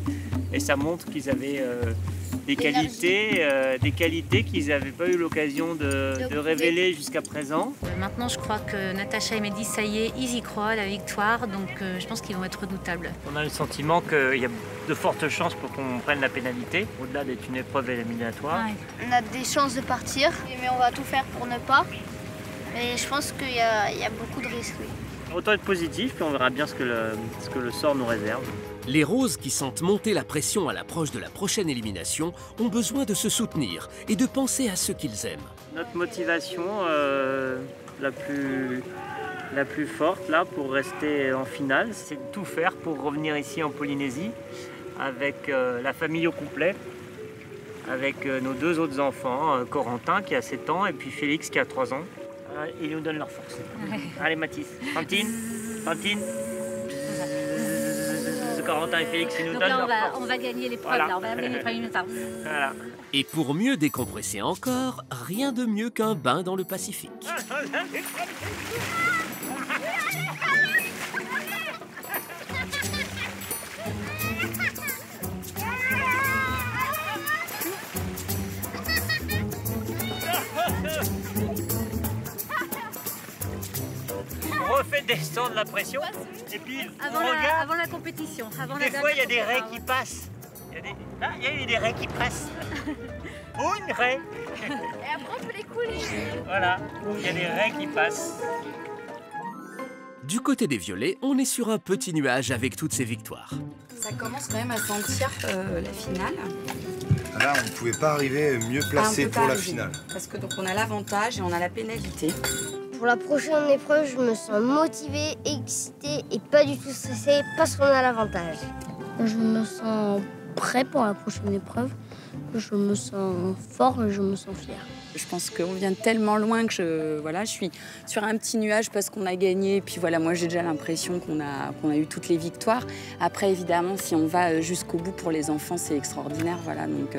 Et ça montre qu'ils avaient des qualités qu'ils n'avaient pas eu l'occasion de révéler jusqu'à présent. Maintenant, je crois que Natacha et Mehdi, ça y est, ils y croient, la victoire. Donc, je pense qu'ils vont être redoutables. On a le sentiment qu'il y a de fortes chances pour qu'on prenne la pénalité, au-delà d'être une épreuve éliminatoire. Ouais. On a des chances de partir, mais on va tout faire pour ne pas. Mais je pense qu'il y a beaucoup de risques, oui. Autant être positif, puis on verra bien ce que le sort nous réserve. Les Roses, qui sentent monter la pression à l'approche de la prochaine élimination, ont besoin de se soutenir et de penser à ceux qu'ils aiment. Notre motivation la plus forte là, pour rester en finale, c'est de tout faire pour revenir ici en Polynésie avec la famille au complet, avec nos 2 autres enfants, Corentin qui a 7 ans et puis Félix qui a 3 ans. Ils nous donnent leur force. Ouais. Allez Mathis, Fantine, Corentin et Félix, ils nous donnent leur force. On va gagner l'épreuve, voilà. On va gagner les premiers minutes. Voilà. Et pour mieux décompresser encore, rien de mieux qu'un bain dans le Pacifique. On refait descendre la pression et puis avant la compétition. Des fois, il y a des raies qui passent. Il y a eu des raies qui passent. Oh, une raie. Et après, on peut les couler. Voilà, il y a des raies qui passent. Du côté des Violets, on est sur un petit nuage avec toutes ces victoires. Ça commence quand même à sentir la finale. Là, on ne pouvait pas arriver mieux placé pour la finale. Parce que donc on a l'avantage et on a la pénalité. Pour la prochaine épreuve, je me sens motivée, excitée et pas du tout stressée parce qu'on a l'avantage. Je me sens prêt pour la prochaine épreuve Je me sens fort et je me sens fier. Je pense qu'on vient tellement loin que je suis sur un petit nuage parce qu'on a gagné. Et puis voilà, moi j'ai déjà l'impression qu'on a eu toutes les victoires. Après, évidemment, si on va jusqu'au bout pour les enfants, c'est extraordinaire. Voilà, donc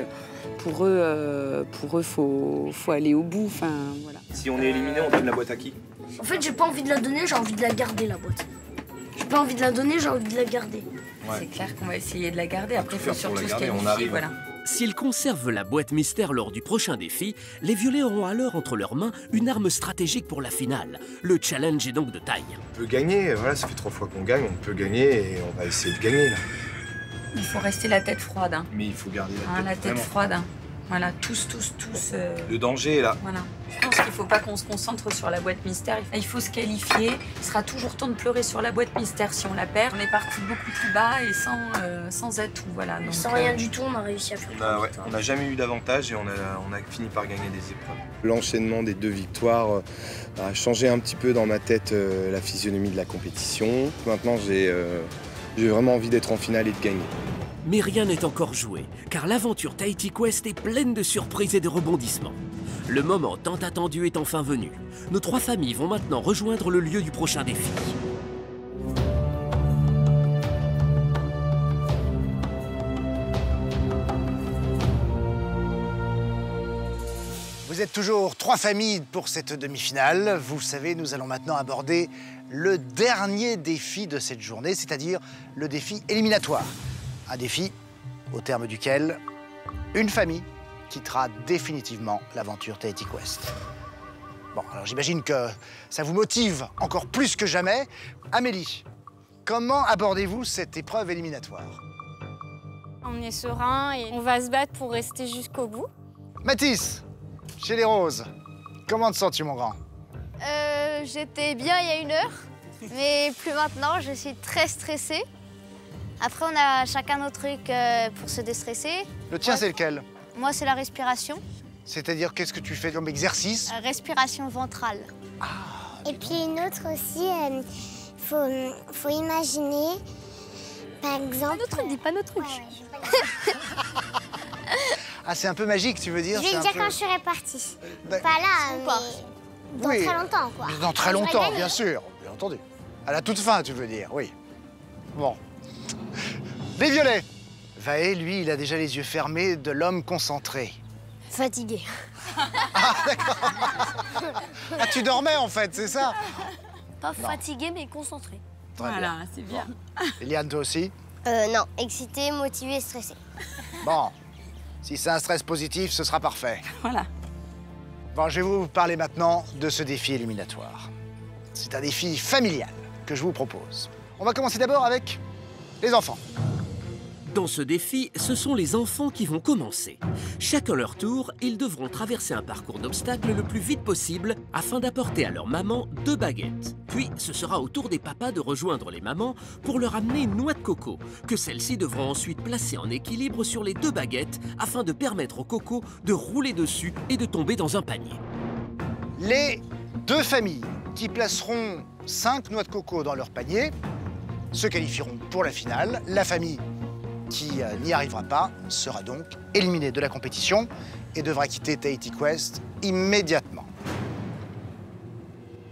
pour eux, faut aller au bout. Enfin, voilà. Si on est éliminé, on donne la boîte à qui? En fait, j'ai pas envie de la donner, j'ai envie de la garder, la boîte. J'ai pas envie de la donner, j'ai envie de la garder. Ouais. C'est clair qu'on va essayer de la garder. Après, il faut surtout se qualifier. Voilà. S'ils conservent la boîte mystère lors du prochain défi, les violets auront alors entre leurs mains une arme stratégique pour la finale. Le challenge est donc de taille. On peut gagner, voilà, ça fait 3 fois qu'on gagne, on peut gagner et on va essayer de gagner là. Il faut rester la tête froide. Hein. Mais il faut garder la tête froide. Hein. Voilà, tous. Le danger est là. Voilà. Je pense qu'il ne faut pas qu'on se concentre sur la boîte mystère. Il faut se qualifier. Il sera toujours temps de pleurer sur la boîte mystère si on la perd. On est parti beaucoup plus bas et sans atout. Voilà. Donc, sans rien du tout, on a réussi à faire on n'a jamais eu d'avantage et on a fini par gagner des épreuves. L'enchaînement des 2 victoires a changé un petit peu dans ma tête la physionomie de la compétition. Maintenant, j'ai vraiment envie d'être en finale et de gagner. Mais rien n'est encore joué, car l'aventure Tahiti Quest est pleine de surprises et de rebondissements. Le moment tant attendu est enfin venu. Nos 3 familles vont maintenant rejoindre le lieu du prochain défi. Vous êtes toujours 3 familles pour cette demi-finale. Vous savez, nous allons maintenant aborder le dernier défi de cette journée, c'est-à-dire le défi éliminatoire. Un défi au terme duquel une famille quittera définitivement l'aventure Tahiti Quest. Bon, alors j'imagine que ça vous motive encore plus que jamais. Amélie, comment abordez-vous cette épreuve éliminatoire? On est serein et on va se battre pour rester jusqu'au bout. Mathis, chez les Roses, comment te sens-tu, mon grand? J'étais bien il y a 1 heure, mais plus maintenant, je suis très stressée. Après, on a chacun nos trucs pour se déstresser. Le tien, c'est lequel? Moi, c'est la respiration. C'est-à-dire, qu'est-ce que tu fais comme exercice? Respiration ventrale. Et puis une autre aussi, faut imaginer, par exemple... Pas nos trucs, dis pas nos trucs. Ah, c'est un peu magique, tu veux dire? Je vais le dire quand je serai partie. Pas là, mais dans très longtemps, quoi. Dans très longtemps, bien sûr, bien entendu. À la toute fin, tu veux dire, oui. Bon. Les violets. Vaé, lui, il a déjà les yeux fermés de l'homme concentré. Fatigué. Ah, d'accord. Ah, tu dormais, en fait, c'est ça? Pas fatigué, mais concentré. Voilà, c'est bien. Eliane, toi aussi? Non, excité, motivé, stressé. Bon, si c'est un stress positif, ce sera parfait. Voilà. Bon, je vais vous parler maintenant de ce défi éliminatoire. C'est un défi familial que je vous propose. On va commencer d'abord avec les enfants. Dans ce défi, ce sont les enfants qui vont commencer. Chacun leur tour, ils devront traverser un parcours d'obstacles le plus vite possible afin d'apporter à leur maman 2 baguettes. Puis, ce sera au tour des papas de rejoindre les mamans pour leur amener une noix de coco, que celles-ci devront ensuite placer en équilibre sur les 2 baguettes afin de permettre au coco de rouler dessus et de tomber dans un panier. Les 2 familles qui placeront 5 noix de coco dans leur panier se qualifieront pour la finale. La famille qui n'y arrivera pas sera donc éliminée de la compétition et devra quitter Tahiti Quest immédiatement.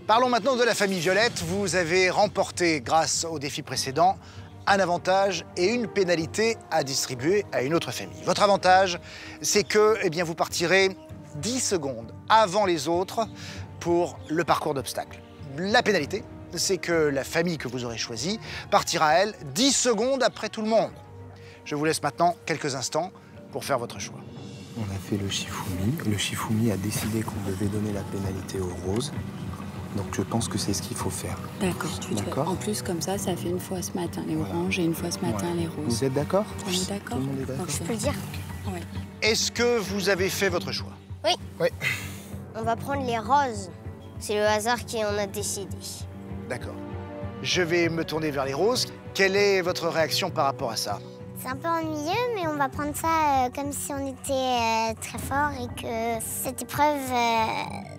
Parlons maintenant de la famille Violette. Vous avez remporté, grâce au défi précédent, un avantage et une pénalité à distribuer à une autre famille. Votre avantage, c'est que vous partirez 10 secondes avant les autres pour le parcours d'obstacles. La pénalité, c'est que la famille que vous aurez choisie partira, elle, 10 secondes après tout le monde. Je vous laisse maintenant quelques instants pour faire votre choix. On a fait le Shifumi. Le Shifumi a décidé qu'on devait donner la pénalité aux roses. Donc je pense que c'est ce qu'il faut faire. D'accord. En plus, comme ça fait une fois ce matin les oranges et une fois ce matin les roses. Vous êtes d'accord? On est d'accord. Tout le monde est d'accord. Je peux le dire? Oui. Est-ce que vous avez fait votre choix? Oui. Oui. On va prendre les roses. C'est le hasard qui en a décidé. D'accord. Je vais me tourner vers les roses. Quelle est votre réaction par rapport à ça? C'est un peu ennuyeux, mais on va prendre ça comme si on était très fort et que cette épreuve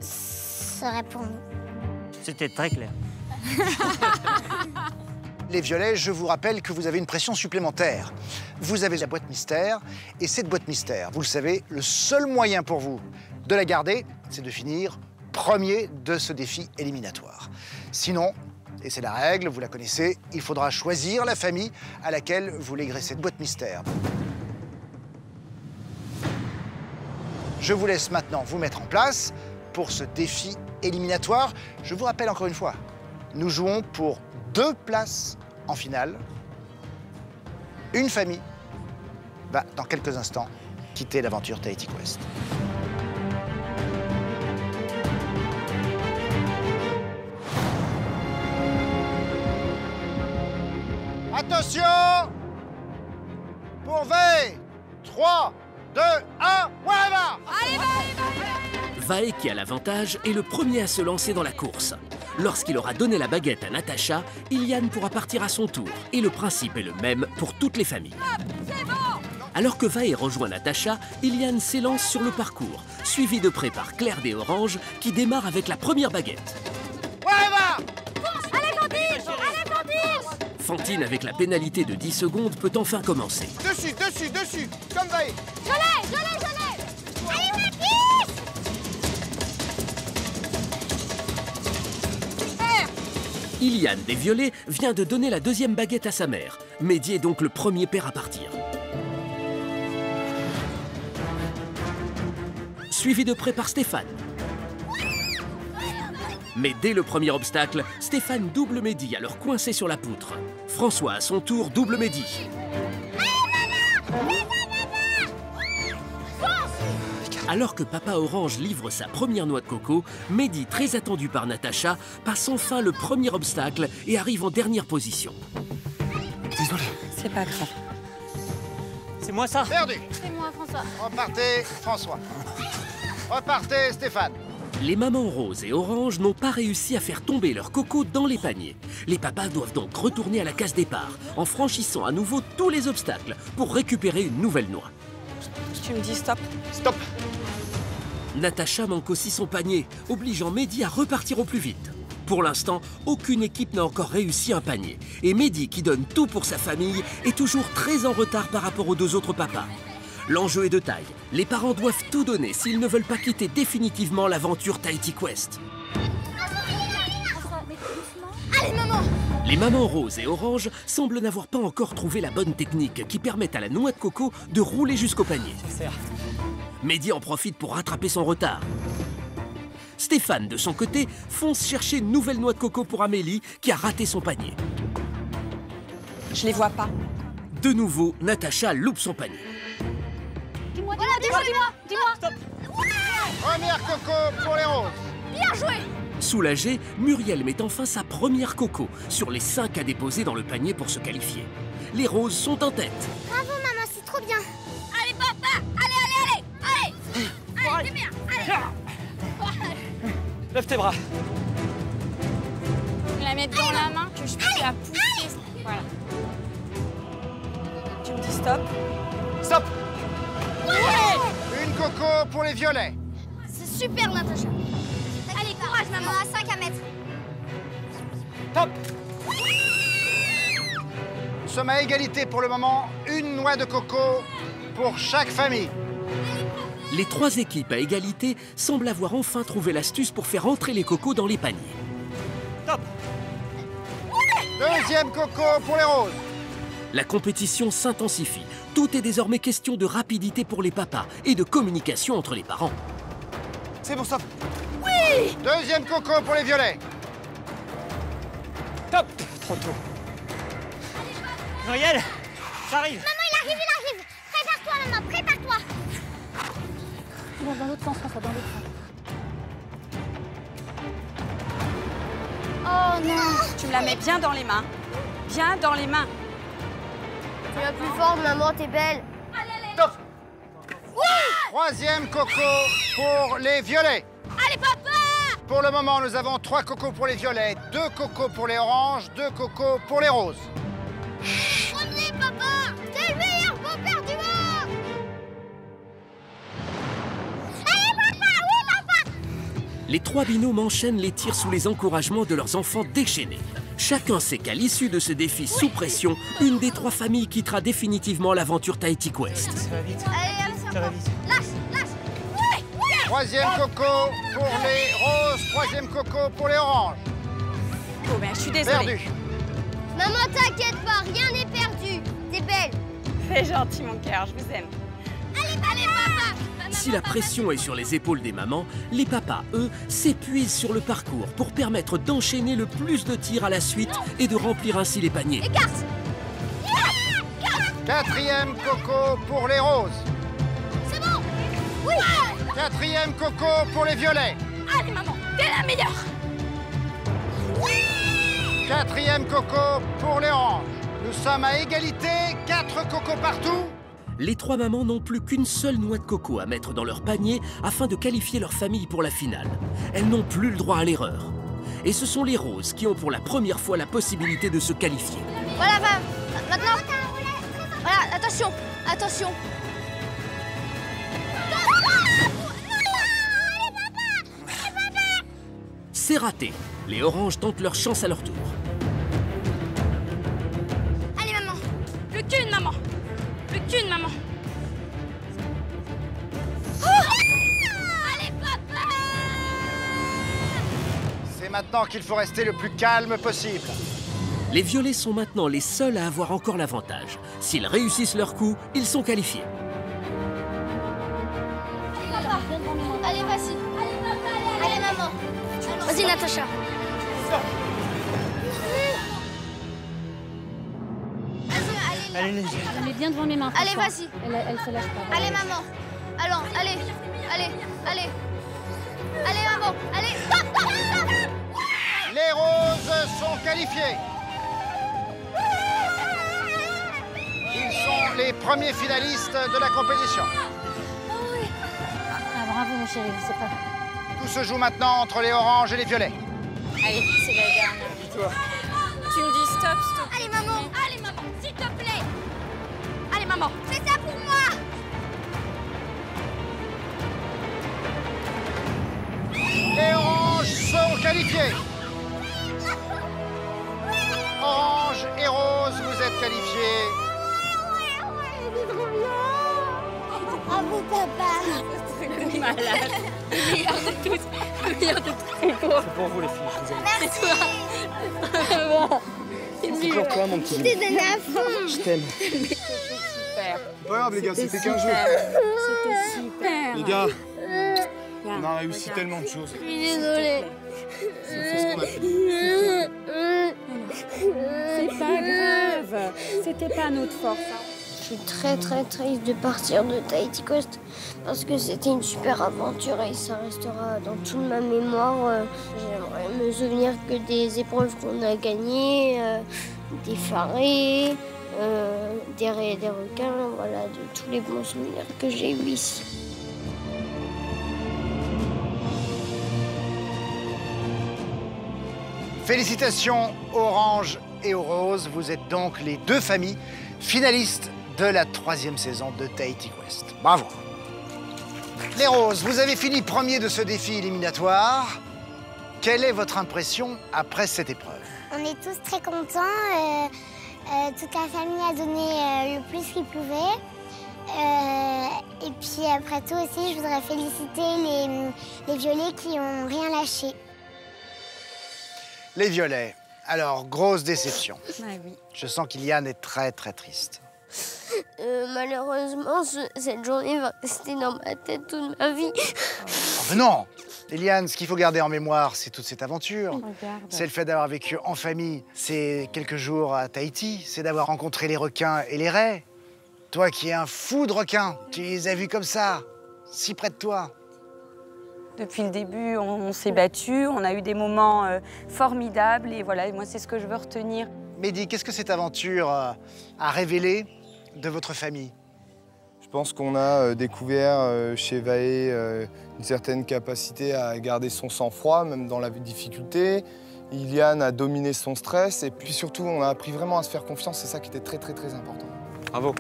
serait pour nous. C'était très clair. Les violets, je vous rappelle que vous avez une pression supplémentaire. Vous avez la boîte mystère, et cette boîte mystère, vous le savez, le seul moyen pour vous de la garder, c'est de finir premier de ce défi éliminatoire. Sinon, et c'est la règle, vous la connaissez, il faudra choisir la famille à laquelle vous léguerez cette boîte mystère. Je vous laisse maintenant vous mettre en place pour ce défi éliminatoire. Je vous rappelle encore une fois, nous jouons pour 2 places en finale. Une famille va, dans quelques instants, quitter l'aventure Tahiti Quest. Attention! Pour V, 3, 2, 1, voilà! Allez, Vae, qui a l'avantage, est le premier à se lancer dans la course. Lorsqu'il aura donné la baguette à Natacha, Iliane pourra partir à son tour. Et le principe est le même pour toutes les familles. Alors que Vae rejoint Natacha, Iliane s'élance sur le parcours, suivi de près par Claire des Oranges, qui démarre avec la première baguette. Allez, Fantine! Allez, Fantine! Fantine, avec la pénalité de 10 secondes, peut enfin commencer. Dessus, comme Vae. Je l'ai! Allez, ma piste! Iliane des Violets vient de donner la deuxième baguette à sa mère. Mehdi est donc le premier père à partir. Suivi de près par Stéphane. Mais dès le premier obstacle, Stéphane double Mehdi, alors coincé sur la poutre. François, à son tour, double Mehdi. Alors que Papa Orange livre sa première noix de coco, Mehdi, très attendu par Natacha, passe enfin le premier obstacle et arrive en dernière position. Désolé. C'est pas grave. C'est moi ça. Perdu. C'est moi, François. Repartez, François. Repartez, Stéphane. Les mamans Rose et Orange n'ont pas réussi à faire tomber leur coco dans les paniers. Les papas doivent donc retourner à la case départ, en franchissant à nouveau tous les obstacles pour récupérer une nouvelle noix. Tu me dis stop. Stop. Natacha manque aussi son panier, obligeant Mehdi à repartir au plus vite. Pour l'instant, aucune équipe n'a encore réussi un panier. Et Mehdi, qui donne tout pour sa famille, est toujours très en retard par rapport aux 2 autres papas. L'enjeu est de taille. Les parents doivent tout donner s'ils ne veulent pas quitter définitivement l'aventure Tahiti Quest. Allez, maman! Les mamans Rose et Orange semblent n'avoir pas encore trouvé la bonne technique qui permette à la noix de coco de rouler jusqu'au panier. Mehdi en profite pour rattraper son retard. Stéphane, de son côté, fonce chercher une nouvelle noix de coco pour Amélie, qui a raté son panier. Je les vois pas. De nouveau, Natacha loupe son panier. Dis-moi! Première coco pour les roses. Bien joué! Soulagée, Muriel met enfin sa première coco sur les 5 à déposer dans le panier pour se qualifier. Les roses sont en tête. Bravo, maman, c'est trop bien. Allez, papa! Allez! Allez, c'est bien! Allez! Lève tes bras. Je la mettre dans la main, que je puisse la pousser. Voilà. Tu me dis stop. Stop. Ouais! Une coco pour les violets. C'est super, Natacha. Allez, courage, maman, à 5 à mettre. Top. Nous sommes à égalité pour le moment. Une noix de coco pour chaque famille. Les 3 équipes à égalité semblent avoir enfin trouvé l'astuce pour faire entrer les cocos dans les paniers. Top. Deuxième coco pour les roses. La compétition s'intensifie. Tout est désormais question de rapidité pour les papas et de communication entre les parents. C'est bon, stop. Oui! Deuxième coco pour les violets. Top. Trop tôt. Muriel, j'arrive. Maman, il arrive. Prépare-toi, maman, prépare-toi. Non, dans l'autre sens, François, dans l'autre sens. Oh non! Tu me la mets bien dans les mains. Bien dans les mains. Tu es plus forte, maman, t'es belle. Top. Troisième coco pour les violets. Allez, papa! Pour le moment, nous avons 3 cocos pour les violets, 2 cocos pour les oranges, 2 cocos pour les roses. Premier, papa. C'est le meilleur beau-père du monde. Allez, papa, oui, papa. Les 3 binômes enchaînent les tirs sous les encouragements de leurs enfants déchaînés. Chacun sait qu'à l'issue de ce défi sous pression, une des 3 familles quittera définitivement l'aventure Tahiti Quest. Ça va vite. Allez, Ça va vite. lâche. Oui. Troisième coco pour les roses, troisième coco pour les oranges. Oh, ben, je suis désolée. Perdu. Maman, t'inquiète pas, rien n'est perdu. T'es belle. C'est gentil, mon cœur, je vous aime. Allez, papa. Si la pression est sur les épaules des mamans, les papas, eux, s'épuisent sur le parcours pour permettre d'enchaîner le plus de tirs à la suite et de remplir ainsi les paniers. Écarte. Quatrième coco pour les roses. C'est bon. Oui. Quatrième coco pour les violets. Allez, maman, t'es la meilleure. Quatrième coco pour les oranges. Nous sommes à égalité, 4 cocos partout. Les 3 mamans n'ont plus qu'une seule noix de coco à mettre dans leur panier afin de qualifier leur famille pour la finale. Elles n'ont plus le droit à l'erreur. Et ce sont les roses qui ont pour la première fois la possibilité de se qualifier. Voilà, maintenant. Voilà, attention. C'est raté. Les oranges tentent leur chance à leur tour. Allez, maman. Plus qu'une, maman. Plus qu'une, maman. Allez, papa. C'est maintenant qu'il faut rester le plus calme possible. Les violets sont maintenant les seuls à avoir encore l'avantage. S'ils réussissent leur coup, ils sont qualifiés. Allez, vas-y. Allez, maman. Vas-y, Natacha. Allez, les Je mets bien devant mes mains. Allez, François. vas-y. Elle se lâche pas. Allez, maman. Alors, allez. Allez, maman. Allez. Stop. Les roses sont qualifiées. Ils sont les premiers finalistes de la compétition. Ah, bravo, mon chéri, je sais pas. Tout se joue maintenant entre les oranges et les violets. Allez, c'est la dernière. Toi. Tu me dis stop, stop. Allez, maman, s'il te plaît. Allez, maman, fais ça pour moi. Les oranges sont qualifiées. Orange et rose, vous êtes qualifiés. Bravo, papa. Malade. Le meilleur de tous. Le meilleur de tous. C'est pour vous, les filles, je vous aime. Merci. C'est pour toi, mon petit. Je t'ai donné à fond. Je t'aime. C'était super. Pas grave, les gars, c'était qu'un jeu. C'était super. Les gars, on a réussi tellement de choses. Je suis désolée. C'est ce qu'on a fait. C'est pas grave. C'était pas notre force. Je suis très triste de partir de Tahiti Quest parce que c'était une super aventure et ça restera dans toute ma mémoire. J'aimerais me souvenir que des épreuves qu'on a gagnées, des farés, des raies et des requins, voilà, de tous les bons souvenirs que j'ai eus ici. Félicitations Orange et aux Roses, vous êtes donc les 2 familles finalistes de la 3e saison de Tahiti Quest. Bravo. Les Roses, vous avez fini premier de ce défi éliminatoire. Quelle est votre impression après cette épreuve? On est tous très contents. Toute la famille a donné le plus qu'ils pouvaient. Et puis après tout aussi, je voudrais féliciter les violets qui n'ont rien lâché. Les violets. Alors, grosse déception. Ah oui. Je sens qu'Iliane est très triste. Malheureusement, cette journée va rester dans ma tête toute ma vie. Oh, mais non! Eliane, ce qu'il faut garder en mémoire, c'est toute cette aventure. Regarde. C'est le fait d'avoir vécu en famille. C'est quelques jours à Tahiti. C'est d'avoir rencontré les requins et les raies. Toi qui es un fou de requins, tu les as vus comme ça, si près de toi. Depuis le début, on s'est battus, on a eu des moments formidables et voilà, moi c'est ce que je veux retenir. Mehdi, qu'est-ce que cette aventure a révélé de votre famille? Je pense qu'on a découvert chez Vaé une certaine capacité à garder son sang-froid, même dans la difficulté. Iliane a dominé son stress et puis surtout, on a appris vraiment à se faire confiance. C'est ça qui était très important. Bravo.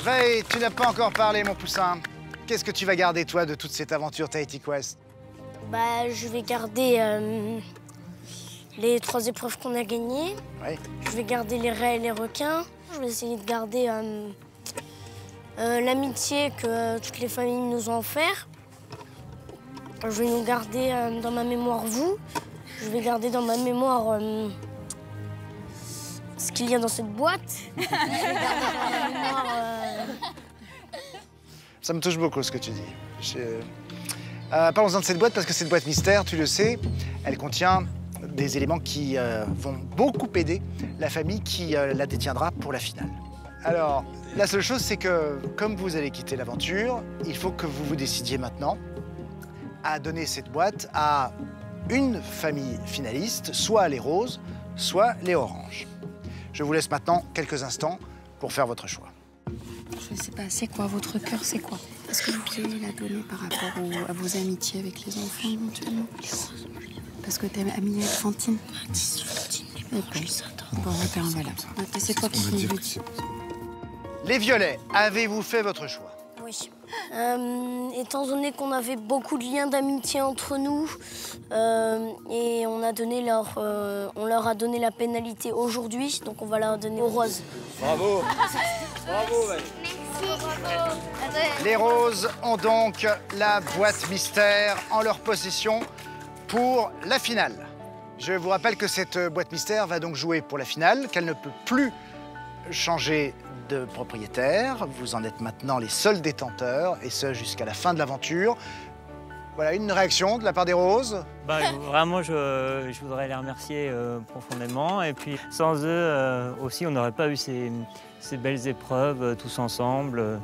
Vaé, tu n'as pas encore parlé, mon poussin. Qu'est-ce que tu vas garder, toi, de toute cette aventure Tahiti Quest? Bah, je vais garder les 3 épreuves qu'on a gagnées. Ouais. Je vais garder les raies et les requins. Je vais essayer de garder l'amitié que toutes les familles nous ont offert. Je vais nous garder dans ma mémoire vous. Je vais garder dans ma mémoire ce qu'il y a dans cette boîte. Je vais garder dans ma mémoire... Ça me touche beaucoup ce que tu dis. Parlons-en de cette boîte, parce que cette boîte mystère, tu le sais, elle contient des éléments qui vont beaucoup aider la famille qui la détiendra pour la finale. Alors, la seule chose, c'est que comme vous allez quitter l'aventure, il faut que vous vous décidiez maintenant à donner cette boîte à une famille finaliste, soit les roses, soit les oranges. Je vous laisse maintenant quelques instants pour faire votre choix. Je sais pas, c'est quoi votre cœur, c'est quoi? Est-ce que vous pouvez la donner par rapport à vos amitiés avec les enfants éventuellement? Parce que t'es amie avec Fantine. Bon, voilà. C'est toi qui me le dis. Les violets, avez-vous fait votre choix? Oui. Étant donné qu'on avait beaucoup de liens d'amitié entre nous et on leur a donné la pénalité aujourd'hui, donc on va leur donner aux roses. Bravo. Bravo, Les roses ont donc la boîte mystère en leur possession pour la finale. Je vous rappelle que cette boîte mystère va donc jouer pour la finale, qu'elle ne peut plus changer de propriétaire. Vous en êtes maintenant les seuls détenteurs, et ce jusqu'à la fin de l'aventure. Voilà, une réaction de la part des roses? Vraiment, je voudrais les remercier profondément. Et puis, sans eux aussi, on n'aurait pas eu ces belles épreuves tous ensemble.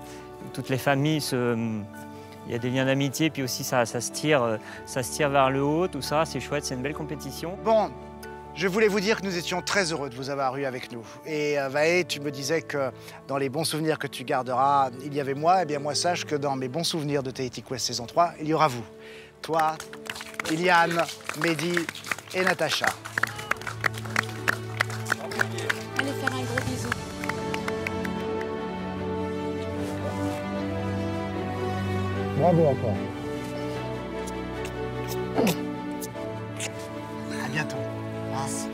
Toutes les familles, il y a des liens d'amitié, puis aussi ça se tire vers le haut, tout ça, c'est chouette, c'est une belle compétition. Bon, je voulais vous dire que nous étions très heureux de vous avoir eu avec nous. Et Vahe, tu me disais que dans les bons souvenirs que tu garderas, il y avait moi. Eh bien, moi, sache que dans mes bons souvenirs de Tahiti Quest saison 3, il y aura vous. Toi, Iliane, Mehdi et Natacha. Allez faire un gros bisou. Bravo encore. À bientôt.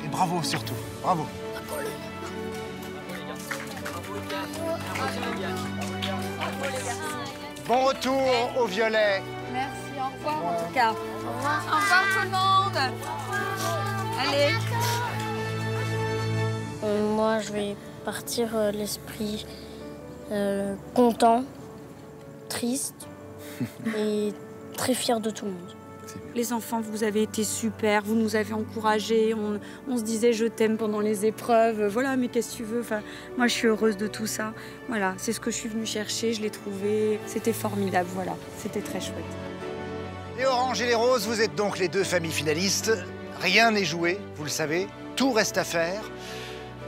Et bravo surtout. Bravo. Bon retour au violet. Merci, au revoir en tout cas. Au revoir. Au revoir tout le monde. Allez. Moi, je vais partir l'esprit content, triste et très fier de tout le monde. Les enfants, vous avez été super, vous nous avez encouragés, on se disait je t'aime pendant les épreuves, voilà, mais qu'est-ce que tu veux, enfin, moi je suis heureuse de tout ça. Voilà, c'est ce que je suis venue chercher, je l'ai trouvé, c'était formidable, voilà, c'était très chouette. Les oranges et les roses, vous êtes donc les deux familles finalistes. Rien n'est joué, vous le savez, tout reste à faire.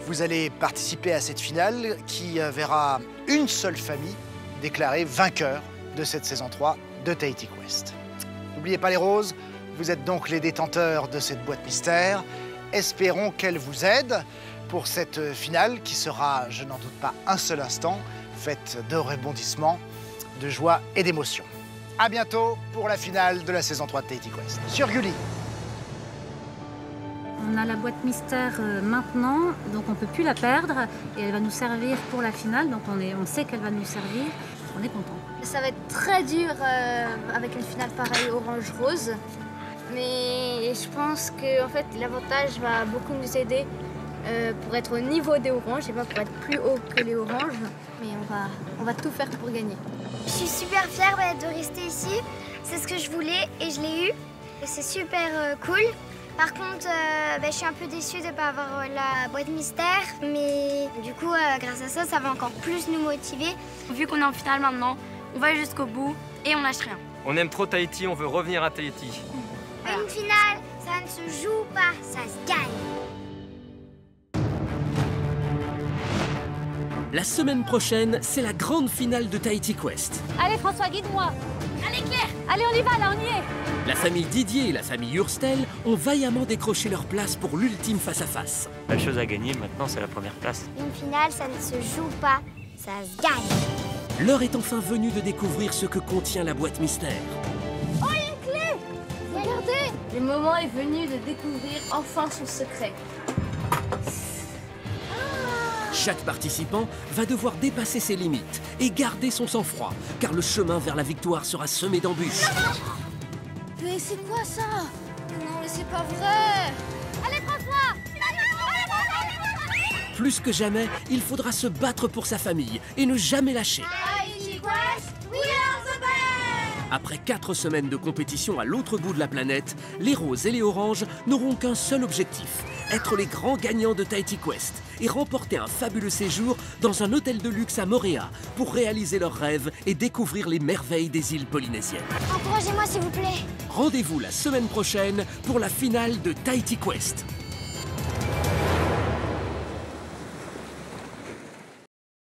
Vous allez participer à cette finale qui verra une seule famille déclarée vainqueur de cette saison 3 de Tahiti Quest. N'oubliez pas les roses, vous êtes donc les détenteurs de cette boîte mystère. Espérons qu'elle vous aide pour cette finale qui sera, je n'en doute pas un seul instant, faite de rebondissements, de joie et d'émotion. À bientôt pour la finale de la saison 3 de Tahiti Quest. Sur Gulli. On a la boîte mystère maintenant, donc on ne peut plus la perdre et elle va nous servir pour la finale, donc on sait qu'elle va nous servir, on est content. Ça va être très dur avec une finale pareille orange-rose, mais je pense que en fait, l'avantage va beaucoup nous aider pour être au niveau des oranges et pas pour être plus haut que les oranges, mais on va tout faire pour gagner. Je suis super fière de rester ici, c'est ce que je voulais et je l'ai eu, et c'est super cool. Par contre, je suis un peu déçue de ne pas avoir la boîte mystère, mais du coup, grâce à ça, ça va encore plus nous motiver. Vu qu'on est en finale maintenant, on va jusqu'au bout et on lâche rien. On aime trop Tahiti, on veut revenir à Tahiti. Une finale, ça ne se joue pas, ça se gagne. La semaine prochaine, c'est la grande finale de Tahiti Quest. Allez François, guide-moi. Allez Claire. Allez, on y va, là, on y est. La famille Didier et la famille Hurstel ont vaillamment décroché leur place pour l'ultime face-à-face. La chose à gagner maintenant, c'est la première place. Une finale, ça ne se joue pas, ça se gagne. L'heure est enfin venue de découvrir ce que contient la boîte mystère. Oh, il y a une clé! Regardez! Le moment est venu de découvrir enfin son secret. Chaque participant va devoir dépasser ses limites et garder son sang-froid, car le chemin vers la victoire sera semé d'embûches. Mais c'est quoi ça? Non, mais c'est pas vrai! Allez, François! Plus que jamais, il faudra se battre pour sa famille et ne jamais lâcher. Après 4 semaines de compétition à l'autre bout de la planète, les roses et les oranges n'auront qu'un seul objectif, être les grands gagnants de Tahiti Quest et remporter un fabuleux séjour dans un hôtel de luxe à Moorea pour réaliser leurs rêves et découvrir les merveilles des îles polynésiennes. Encouragez-moi s'il vous plaît. Rendez-vous la semaine prochaine pour la finale de Tahiti Quest.